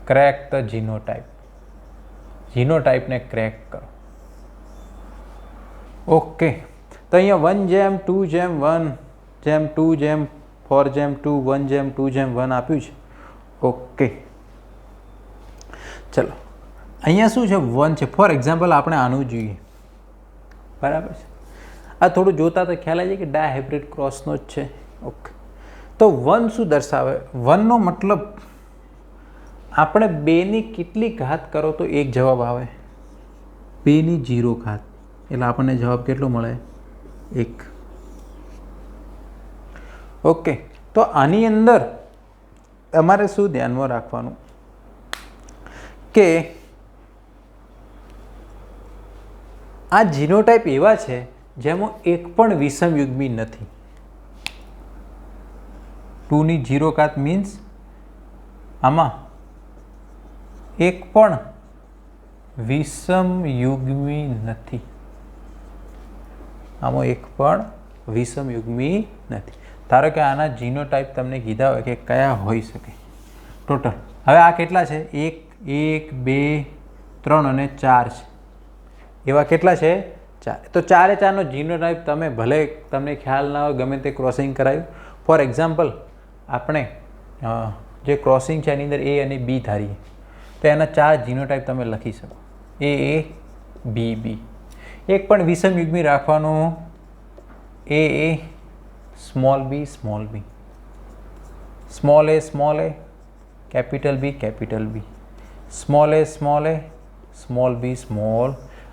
crack the genotype. જીનોટાઈપને ક્રેક કરો. ઓકે, તો અહીંયા 1:2:1:2:4:1:2 આપ્યું છે. ઓકે, ચલો અહીંયા શું છે? 1 છે. ફોર એક્ઝામ્પલ આપણે આનું જોઈએ. બરાબર છે. આ થોડું જોતા તો ખ્યાલ આવી જાય કે ડાયહાઇબ્રિડ ક્રોસનો જ છે. ઓકે, તો 1 શું દર્શાવે? 1નો મતલબ આપણે 2ની કેટલી ઘાત કરો તો એક જવાબ આવે? 2ની 0 ઘાત. એટલે આપણને જવાબ કેટલો મળે? 1. ઓકે, તો આની અંદર તમારે શું ધ્યાનમાં રાખવાનું કે આ જીનોટાઈપ એવા છે જેમાં એક પણ વિષમયુગ્મી નથી. 2ની 0 ઘાત મીન્સ આમાં એક પણ વિષમયુગ્મી નથી. આમાં એક પણ વિષમયુગ્મી નથી. ધારો કે આના જીનોટાઈપ તમને કીધા હોય કે કયા હોઈ શકે ટોટલ. હવે આ કેટલા છે? 1, 2, 3 અને 4 છે. એવા કેટલા છે? 4. તો 4 જીનોટાઈપ તમે ભલે તમને ખ્યાલ ના હોય, ગમે તે ક્રોસિંગ કરાયું. ફોર એક્ઝામ્પલ આપણે જે ક્રોસિંગ છે એની અંદર A અને B ધારીએ તો એના 4 જીનોટાઈપ તમે લખી શકો. A, B, B. એક પણ વિષમયુગ્મી રાખવાનું. A, small b, small b, small a, capital B, capital B, small a, small b, small.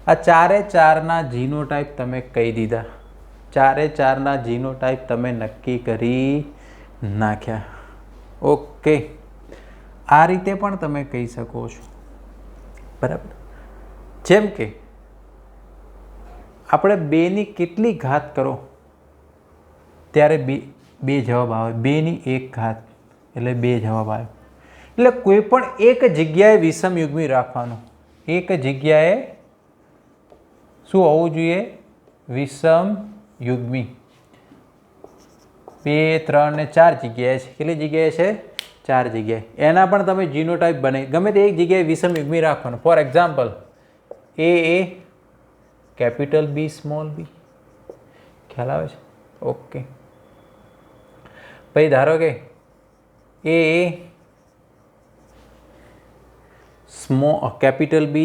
આ 4 જીનોટાઈપ તમે કહી દીધા. 4 જીનોટાઈપ તમે નક્કી કરી નાખ્યા. ઓકે, આ રીતે પણ તમે કહી શકો છો. બરાબર. જેમ કે આપણે 2ની કેટલી ઘાત કરો ત્યારે 2 જવાબ આવે. 2ની 1 ઘાત એટલે 2 જવાબ આવે. એટલે કોઈ પણ એક જગ્યાએ વિષમયુગ્મી રાખવાનું. એક જગ્યાએ શું હોવું જોઈએ? વિષમયુગ્મી. 2, 3 ને 4 જગ્યાએ છે. કેટલી જગ્યાએ છે? 4 જગ્યાએ. એના પણ તમે જીનોટાઈપ બને ગમે તે એક જગ્યાએ વિષમયુગ્મી રાખવાનું. For example A, capital B, small b. ખ્યાલ આવે છે? ઓકે, પછી ધારો કે A, capital B,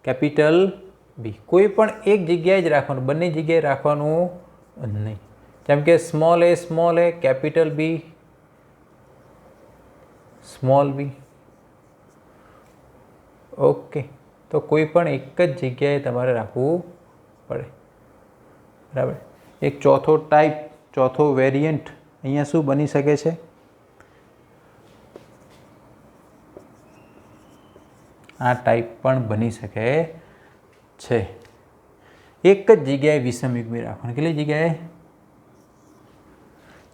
capital B. કોઈ પણ એક જગ્યાએ જ રાખવાનું, બંને જગ્યાએ રાખવાનું નહીં. જેમ કે small a, capital B, small b. Okay, તો કોઈ પણ એક જ જગ્યાએ તમારે રાખવું પડે. બરાબર. એક ચોથો ટાઈપ, ચોથો વેરિયન્ટ અહીંયા શું બની શકે છે? આ ટાઈપ પણ બની શકે છે. એક જ જગ્યાએ વિષમયુગ્મી રાખવાનું. કેટલી જગ્યાએ?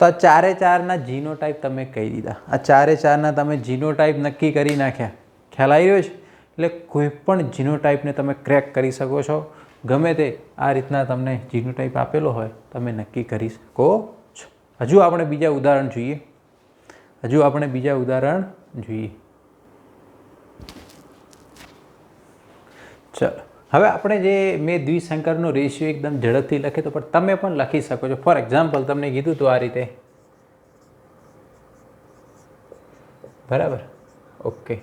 તો આ 4 જીનોટાઈપ તમે કહી દીધા. આ 4 તમે જીનોટાઈપ નક્કી કરી નાખ્યા. ખ્યાલ આવી રહ્યો છે? એટલે કોઈ પણ જીનોટાઈપને તમે ક્રેક કરી શકો છો. ગમે તે આ રીતના તમને જીનોટાઈપ આપેલો હોય તમે નક્કી કરી શકો છો. હજુ આપણે બીજા ઉદાહરણ જોઈએ. ચલો, હવે આપણે જે મેં દ્વિસંકરનો રેશિયો એકદમ ઝડપથી લખે તો પણ તમે પણ લખી શકો છો. ફોર એક્ઝામ્પલ તમને કીધું હતું આ રીતે. બરાબર. ઓકે,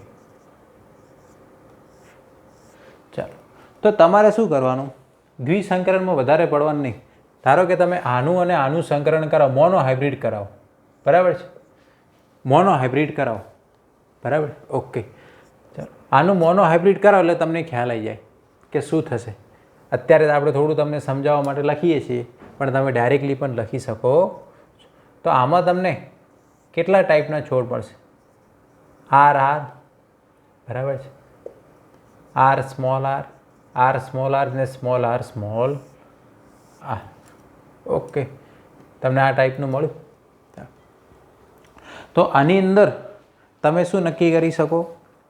ચાલો. તો તમારે શું કરવાનું, દ્વિસંકરણમાં વધારે પડવાનું નહીં. ધારો કે તમે આનું અને આનું સંકરણ કરાવો, મોનો હાઇબ્રિડ કરાવો, બરાબર છે, મોનો હાઇબ્રિડ કરાવો, બરાબર, ઓકે. ચાલો, આનું મોનો હાઇબ્રિડ કરાવો એટલે તમને ખ્યાલ આવી જાય કે શું થશે. અત્યારે આપણે થોડું તમને સમજાવવા માટે લખીએ છીએ, પણ તમે ડાયરેક્ટલી પણ લખી શકો. તો આમાં તમને કેટલા ટાઈપના છોડ મળશે? આર આર, બરાબર છે, આર સ્મોલ આર ને સ્મોલ આર. ઓકે, તમને આ ટાઈપનું મળ્યું. તો આની અંદર તમે શું નક્કી કરી શકો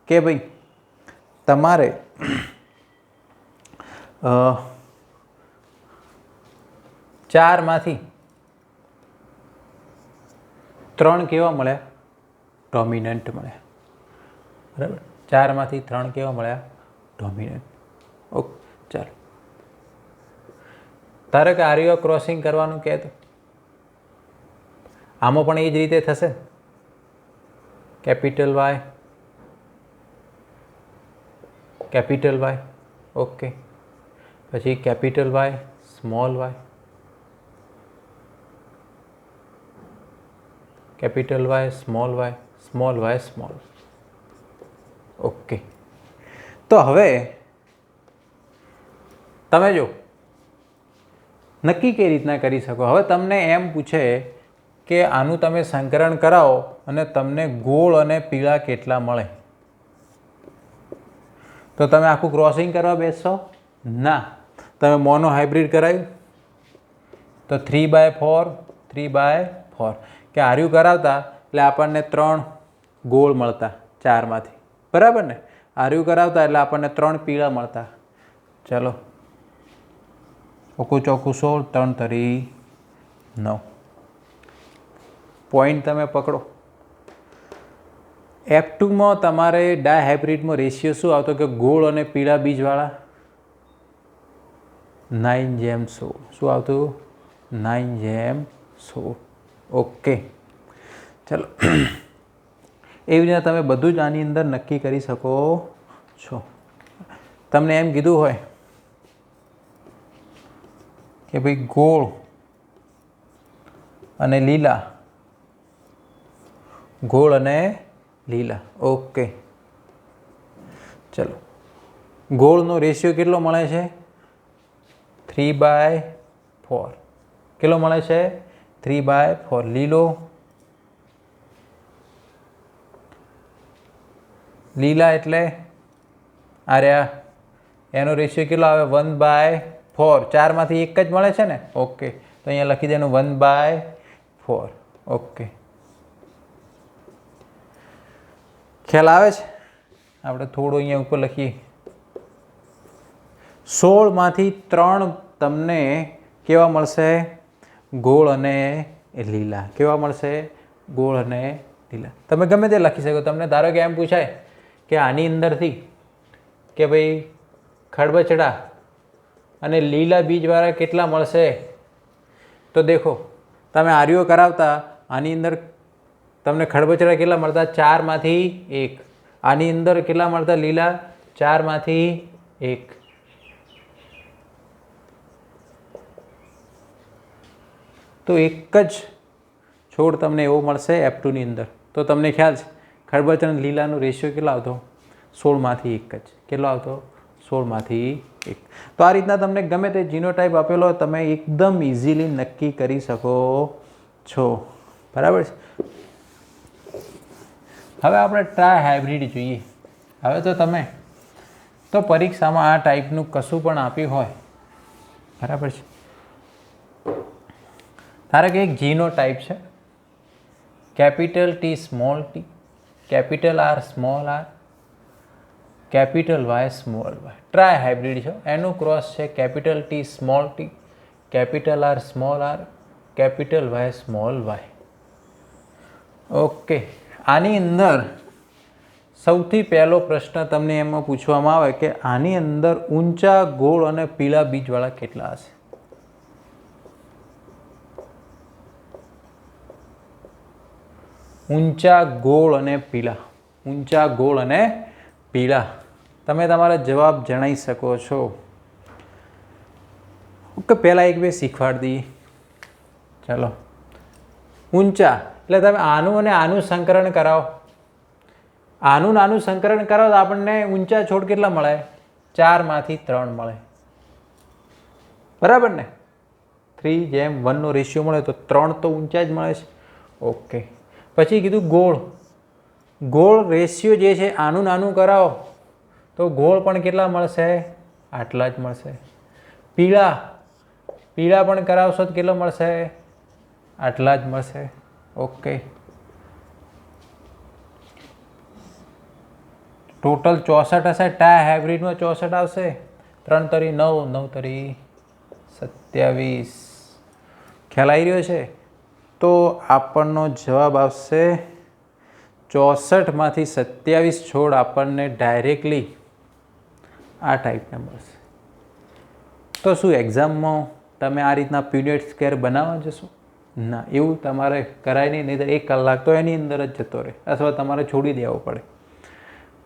કે ભાઈ તમારે ચારમાંથી 3 કેવા મળ્યા? ડોમિનન્ટ મળ્યા, બરાબર. 4માંથી 3 કેવા મળ્યા? ડોમિનન્ટ. ઓકે, ચાલો. ધારો કે આર્યો ક્રોસિંગ કરવાનું કહેતો, આમાં પણ એ જ રીતે થશે. કેપિટલ વાય, ઓકે, પછી capital Y, small Y, capital Y, small Y, okay. તો હવે તમે જો નક્કી કઈ રીતના કરી શકો. હવે તમને એમ પૂછે કે આનું તમે સંકરણ કરાવો અને તમને ગોળ અને પીળા કેટલા મળે, તો તમે આખું ક્રોસિંગ કરવા બેસશો? ના. તમે મોનો હાઇબ્રિડ કરાવ્યું તો 3/4 કે આર્યું કરાવતા એટલે આપણને 3 ગોળ મળતા 4માંથી, બરાબર ને. આર્યું કરાવતા એટલે આપણને 3 પીળા મળતા. ચલો, ચોખ્ખું 16, 3 તરી 9. પોઈન્ટ તમે પકડો. F2માં તમારે ડાયહાઇબ્રિડમાં રેશિયો શું આવતો કે ગોળ અને પીળા બીજવાળા? 9:16. શું આવતું? 9:16. ઓકે, ચલો. એવી રીતે તમે બધું જ આની અંદર નક્કી કરી શકો છો. તમને એમ કીધું હોય કે ભાઈ ગોળ અને લીલા, ઓકે. ચલો, ગોળનો રેશિયો કેટલો મળે છે? 3/4. કેટલો મળે છે? 3/4. લીલા એટલે આર્યા, એનો રેશિયો કેટલો આવે? 1/4. 4માંથી 1 જ મળે છે ને, ઓકે. તો અહીંયા લખી દેવાનું 1/4. ઓકે, ખ્યાલ આવે છે? આપણે થોડું અહીંયા ઉપર લખીએ. 16માંથી 3 તમને કેવા મળશે? ગોળ અને લીલા. કેવા મળશે? ગોળ અને લીલા. તમે ગમે તે લખી શકો. તમને ધારો કે એમ પૂછાય કે આની અંદરથી કે ભાઈ ખડબચડા અને લીલા બીજવાળા કેટલા મળશે, તો દેખો તમે આર્યો કરાવતા આની અંદર તમને ખડબચડા કેટલા મળતા? 4માંથી 1. આની અંદર કેટલા મળતા? લીલા 4માંથી 1. તો એક જ છોડ તમને એવો મળશે F2ની અંદર. તો તમને ખ્યાલ છે ખડબચડા અને લીલાનો રેશિયો કેટલો આવતો? 16માંથી 1 જ. કેટલો આવતો? 16માંથી 1. તો આ રીતના તમને ગમે તે જીનોટાઈપ આપેલો હોય તમે એકદમ ઇઝીલી નક્કી કરી શકો છો, બરાબર છે. હવે આપણે ટ્રાય હાઇબ્રિડ જોઈએ. હવે તો તમે તો પરીક્ષામાં આ ટાઈપનું કશું પણ આપ્યું હોય, બરાબર છે. ધારો કે એક જીનો ટાઈપ છે, capital T small t, capital R small r, capital Y small y. Try hybrid છે. એનું ક્રોસ છે capital T small t, capital R small r, capital Y small y. Okay, આની અંદર સૌથી પહેલો પ્રશ્ન તમને એમાં પૂછવામાં આવે કે આની અંદર ઊંચા ગોળ અને પીળા બીજવાળા કેટલા હશે? ઊંચા ગોળ અને પીળા ઊંચા, ગોળ અને પીળા. તમે તમારા જવાબ જણાવી શકો છો. ઓકે, પહેલાં એક બે શીખવાડી દઈએ. ચાલો, ઊંચા એટલે તમે આનું અને આનું સંકરણ કરાવો. આનું નાનું સંકરણ કરાવો તો આપણને ઊંચા છોડ કેટલા મળે? 4માંથી 3 મળે. બરાબર ને? 3:1 રેશિયો મળે તો 3 તો ઊંચા જ મળે છે. ઓકે, પછી કીધું ગોળ. ગોળ રેશિયો જે છે આનું નાનું કરાવો તો ગોળ પણ કેટલા મળશે? આટલા જ મળશે. પીળા પણ કરાવશો તો કેટલો મળશે? આટલા જ મળશે. ઓકે, ટોટલ 64 હશે. ટા હાઇબ્રિડમાં 64 આવશે. 3 તરી 9, 9 તરી 27. ખ્યાલ આવી રહ્યો છે? તો આપણનો જવાબ આવશે 64માંથી 27 છોડ આપણને ડાયરેક્ટલી આ ટાઈપના મળશે. તો શું એક્ઝામમાં તમે આ રીતના પ્યુનેટ સ્ક્વેર બનાવવા જશો? ના, એવું તમારે કરાય નહીં તો 1 કલાક તો એની અંદર જ જતો રહે અથવા તમારે છોડી દેવો પડે.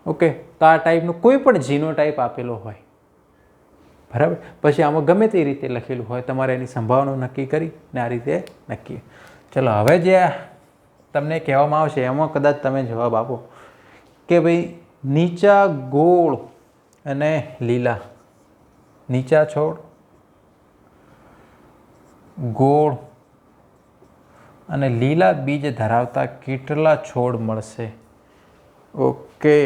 ઓકે, તો આ ટાઈપનું કોઈ પણ જીનો ટાઈપ આપેલો હોય, બરાબર, પછી આમાં ગમે તે રીતે લખેલું હોય, તમારે એની સંભાવના નક્કી કરી ને આ રીતે નક્કી. ચલો, હવે જે તમને કહેવામાં આવશે એમાં કદાચ તમે જવાબ આપો કે ભાઈ નીચા ગોળ અને લીલા, નીચા છોડ, ગોળ અને લીલા બીજ ધરાવતા કેટલા છોડ મળશે? ઓકે,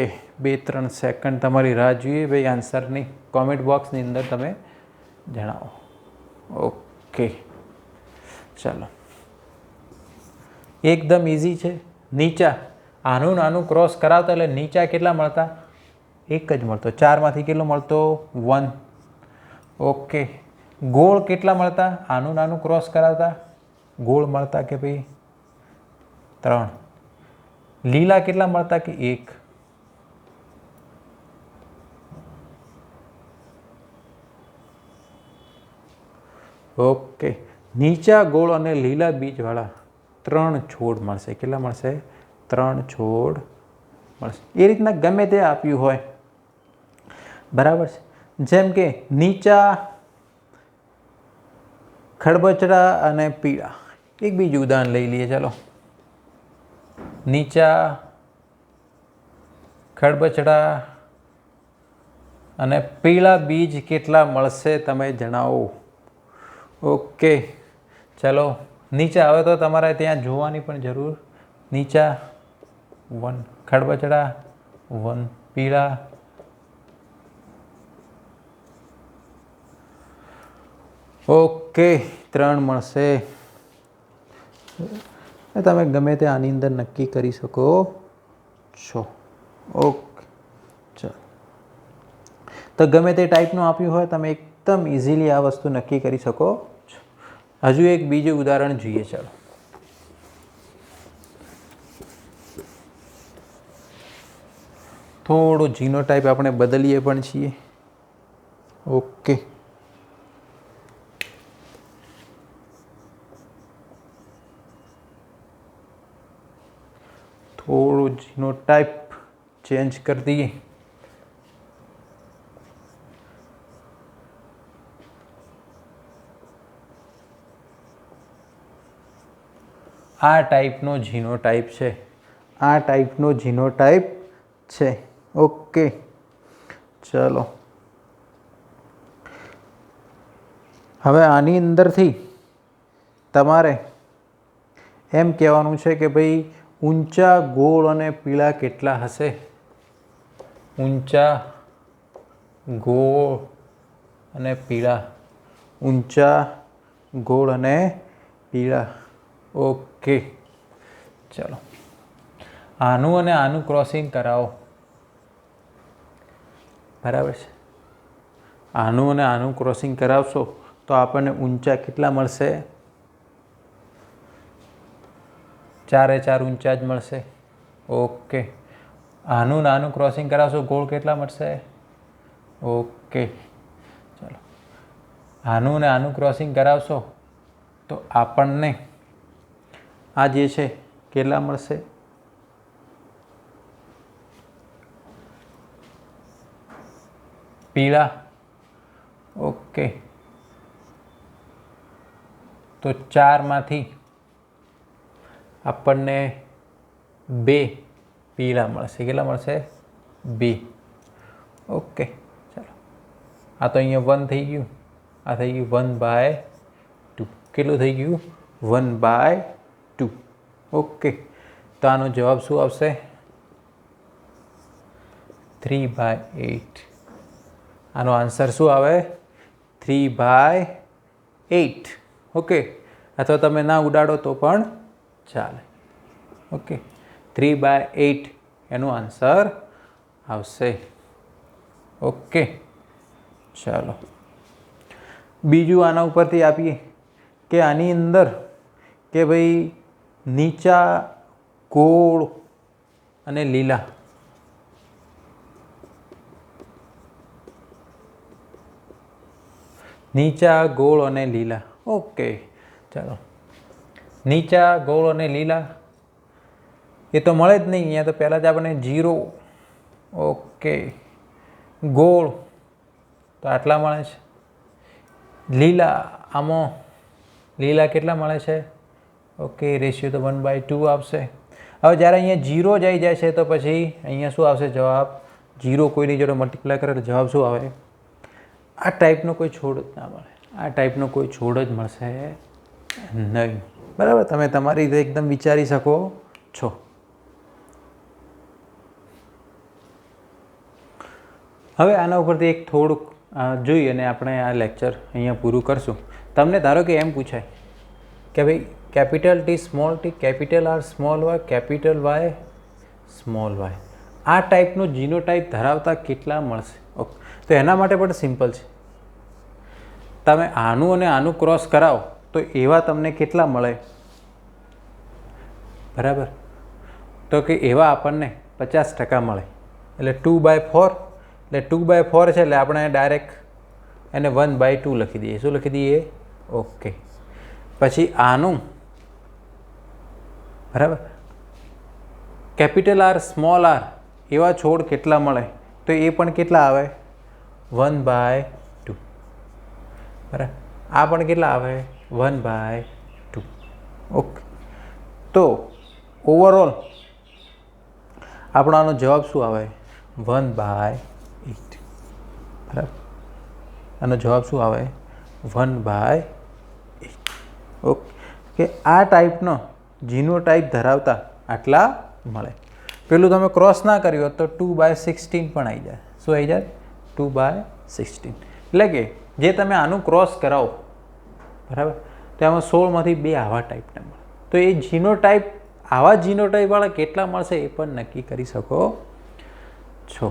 2-3 સેકન્ડ તમારી રાહ જોઈએ ભાઈ. આન્સરની કોમેન્ટ બોક્સની અંદર તમે જણાવો. ઓકે, ચાલો, એકદમ ઇઝી છે. નીચા આનું નાનું ક્રોસ કરાવતા એટલે નીચા કેટલા મળતા? 1 જ મળતો. 4માંથી કેટલો મળતો? 1. ઓકે, ગોળ કેટલા મળતા? આનું નાનું ક્રોસ કરાવતા ગોળ મળતા કે ભાઈ 3. લીલા કેટલા મળતા? કે 1. ઓકે, નીચા ગોળ અને લીલા બીજવાળા 3 છોડ મળશે. કેટલા મળશે? 3 છોડ મળશે. એ રીતના ગમે તે આપ્યું હોય, બરાબર છે. જેમ કે નીચા ખરબચડા અને પીળા. એક બીજું ઉદાહરણ લઈ લઈએ. ચાલો, નીચા ખરબચડા અને પીળા બીજ કેટલા મળશે તમે જણાવો. ઓકે, ચલો, નીચા હવે તો તમારે ત્યાં જોવાની પણ જરૂર. નીચા 1, ખરબચડા 1, પીળા ઓકે 3 મળશે. તમે ગમે તે આની અંદર નક્કી કરી શકો છો. ઓકે, ચાલો, તો ગમે તે ટાઈપનું આપ્યું હોય તમે એકદમ ઇઝીલી આ વસ્તુ નક્કી કરી શકો છો. હજુ એક બીજું ઉદાહરણ જોઈએ. ચાલો, થોડો જીનો ટાઈપ આપણે બદલીએ પણ છીએ. ઓકે, થોડો જીનો ટાઈપ ચેન્જ કરી દઈએ. આ ટાઈપનો જીનો ટાઈપ છે. આ ટાઈપનો જીનો ટાઈપ છે. ઓકે, ચલો, હવે આની અંદરથી તમારે એમ કહેવાનું છે કે ભાઈ ઊંચા ગોળ અને પીળા કેટલા હશે? ઊંચા ગોળ અને પીળા, ઊંચા ગોળ અને પીળા. ઓકે, ચલો, આનું અને આનું ક્રોસિંગ કરાવો. બરાબર છે. આનું અને આનું ક્રોસિંગ કરાવશો તો આપણને ઊંચા કેટલા મળશે? 4 ઊંચા જ મળશે. ઓકે, આનું નાનું ક્રોસિંગ કરાવશો ગોળ કેટલા મળશે? ઓકે, ચાલો, આનું ને આનું ક્રોસિંગ કરાવશો તો આપણને આ જે છે કેટલા મળશે? પીળા. ઓકે, તો 4માંથી આપણને 2 પીળા મળશે. કેટલા મળશે? 2. ઓકે, ચાલો. આ તો અહીંયા 1 થઈ ગયું, આ થઈ ગયું 1/2. કેટલું થઈ ગયું? 1/2. ઓકે, તો આનો જવાબ શું આવશે? 3/8. આનો આન્સર શું આવે? 3/8. ઓકે, અથવા તમે ના ઉડાડો તો પણ ચાલે. ઓકે, 3/8 એનો આન્સર આવશે. ઓકે, ચાલો. બીજું આના ઉપરથી આપીએ કે આની અંદર કે ભાઈ નીચા, ગોળ અને લીલા, નીચા, ગોળ અને લીલા. ઓકે, ચાલો. નીચા, ગોળ અને લીલા એ તો મળે જ નહીં. અહીંયા તો પહેલાં જ આપણને 0. ઓકે, ગોળ તો આટલા મળે છે. લીલા, આમાં લીલા કેટલા મળે છે? ઓકે, રેશિયો તો 1/2 આવશે. હવે જ્યારે અહીંયા 0 જ આવી જાય છે તો પછી અહીંયા શું આવશે જવાબ? 0 કોઈની જોડે મલ્ટીપ્લાય કરે તો જવાબ શું આવે? આ ટાઈપનો કોઈ છોડ જ ના મળે. આ ટાઈપનો કોઈ છોડ જ મળશે નહીં. બરાબર, તમે તમારી રીતે એકદમ વિચારી શકો છો. હવે આના ઉપરથી એક થોડુંક જોઈ અને આપણે આ લેક્ચર અહીંયા પૂરું કરશું. તમને ધારો કે એમ પૂછાય કે ભાઈ capital T small t, capital R small y, capital Y small y, આ ટાઈપનો જીનોટાઈપ ધરાવતા કેટલા મળશે? ઓકે, તો એના માટે પણ સિમ્પલ છે. તમે આનું અને આનું ક્રોસ કરાવો તો એવા તમને કેટલા મળે? બરાબર, તો કે એવા આપણને 50% મળે. એટલે 2/4. એટલે 2/4 છે એટલે આપણે ડાયરેક્ટ એને 1/2 લખી દઈએ. શું લખી દઈએ? ઓકે, પછી આનું બરાબર કેપિટલ R સ્મોલ r એવા છોડ કેટલા મળે? તો એ પણ કેટલા આવે? 1/2. બરાબર, આ પણ કેટલા આવે? 1/2. ઓકે, તો ઓવરઓલ આપણો આનો જવાબ શું આવે? 1/8. બરાબર, આનો જવાબ શું આવે? 1/8. ઓકે, કે આ ટાઈપનો જીનોટાઈપ ધરાવતા આટલા મળે. પેલું તમે ક્રોસ ના કર્યું હોત તો 2/16 પણ આવી જાય. શું આવી જાય? 2/16. એટલે કે જે તમે આનું ક્રોસ કરાવો બરાબર, તો આમાં 16માંથી 2 આવા ટાઈપના મળે. તો એ જીનોટાઈપ, આવા જીનોટાઈપવાળા કેટલા મળશે એ પણ નક્કી કરી શકો છો.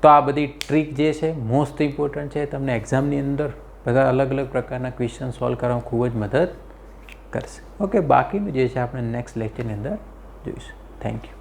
તો આ બધી ટ્રીક જે છે મોસ્ટ ઇમ્પોર્ટન્ટ છે. તમને એક્ઝામની અંદર બધા અલગ અલગ પ્રકારના ક્વેશ્ચન સોલ્વ કરવામાં ખૂબ જ મદદ કરશે. ઓકે, બાકીનું જે છે આપણે નેક્સ્ટ લેક્ચરની અંદર જોઈશું. Thank you.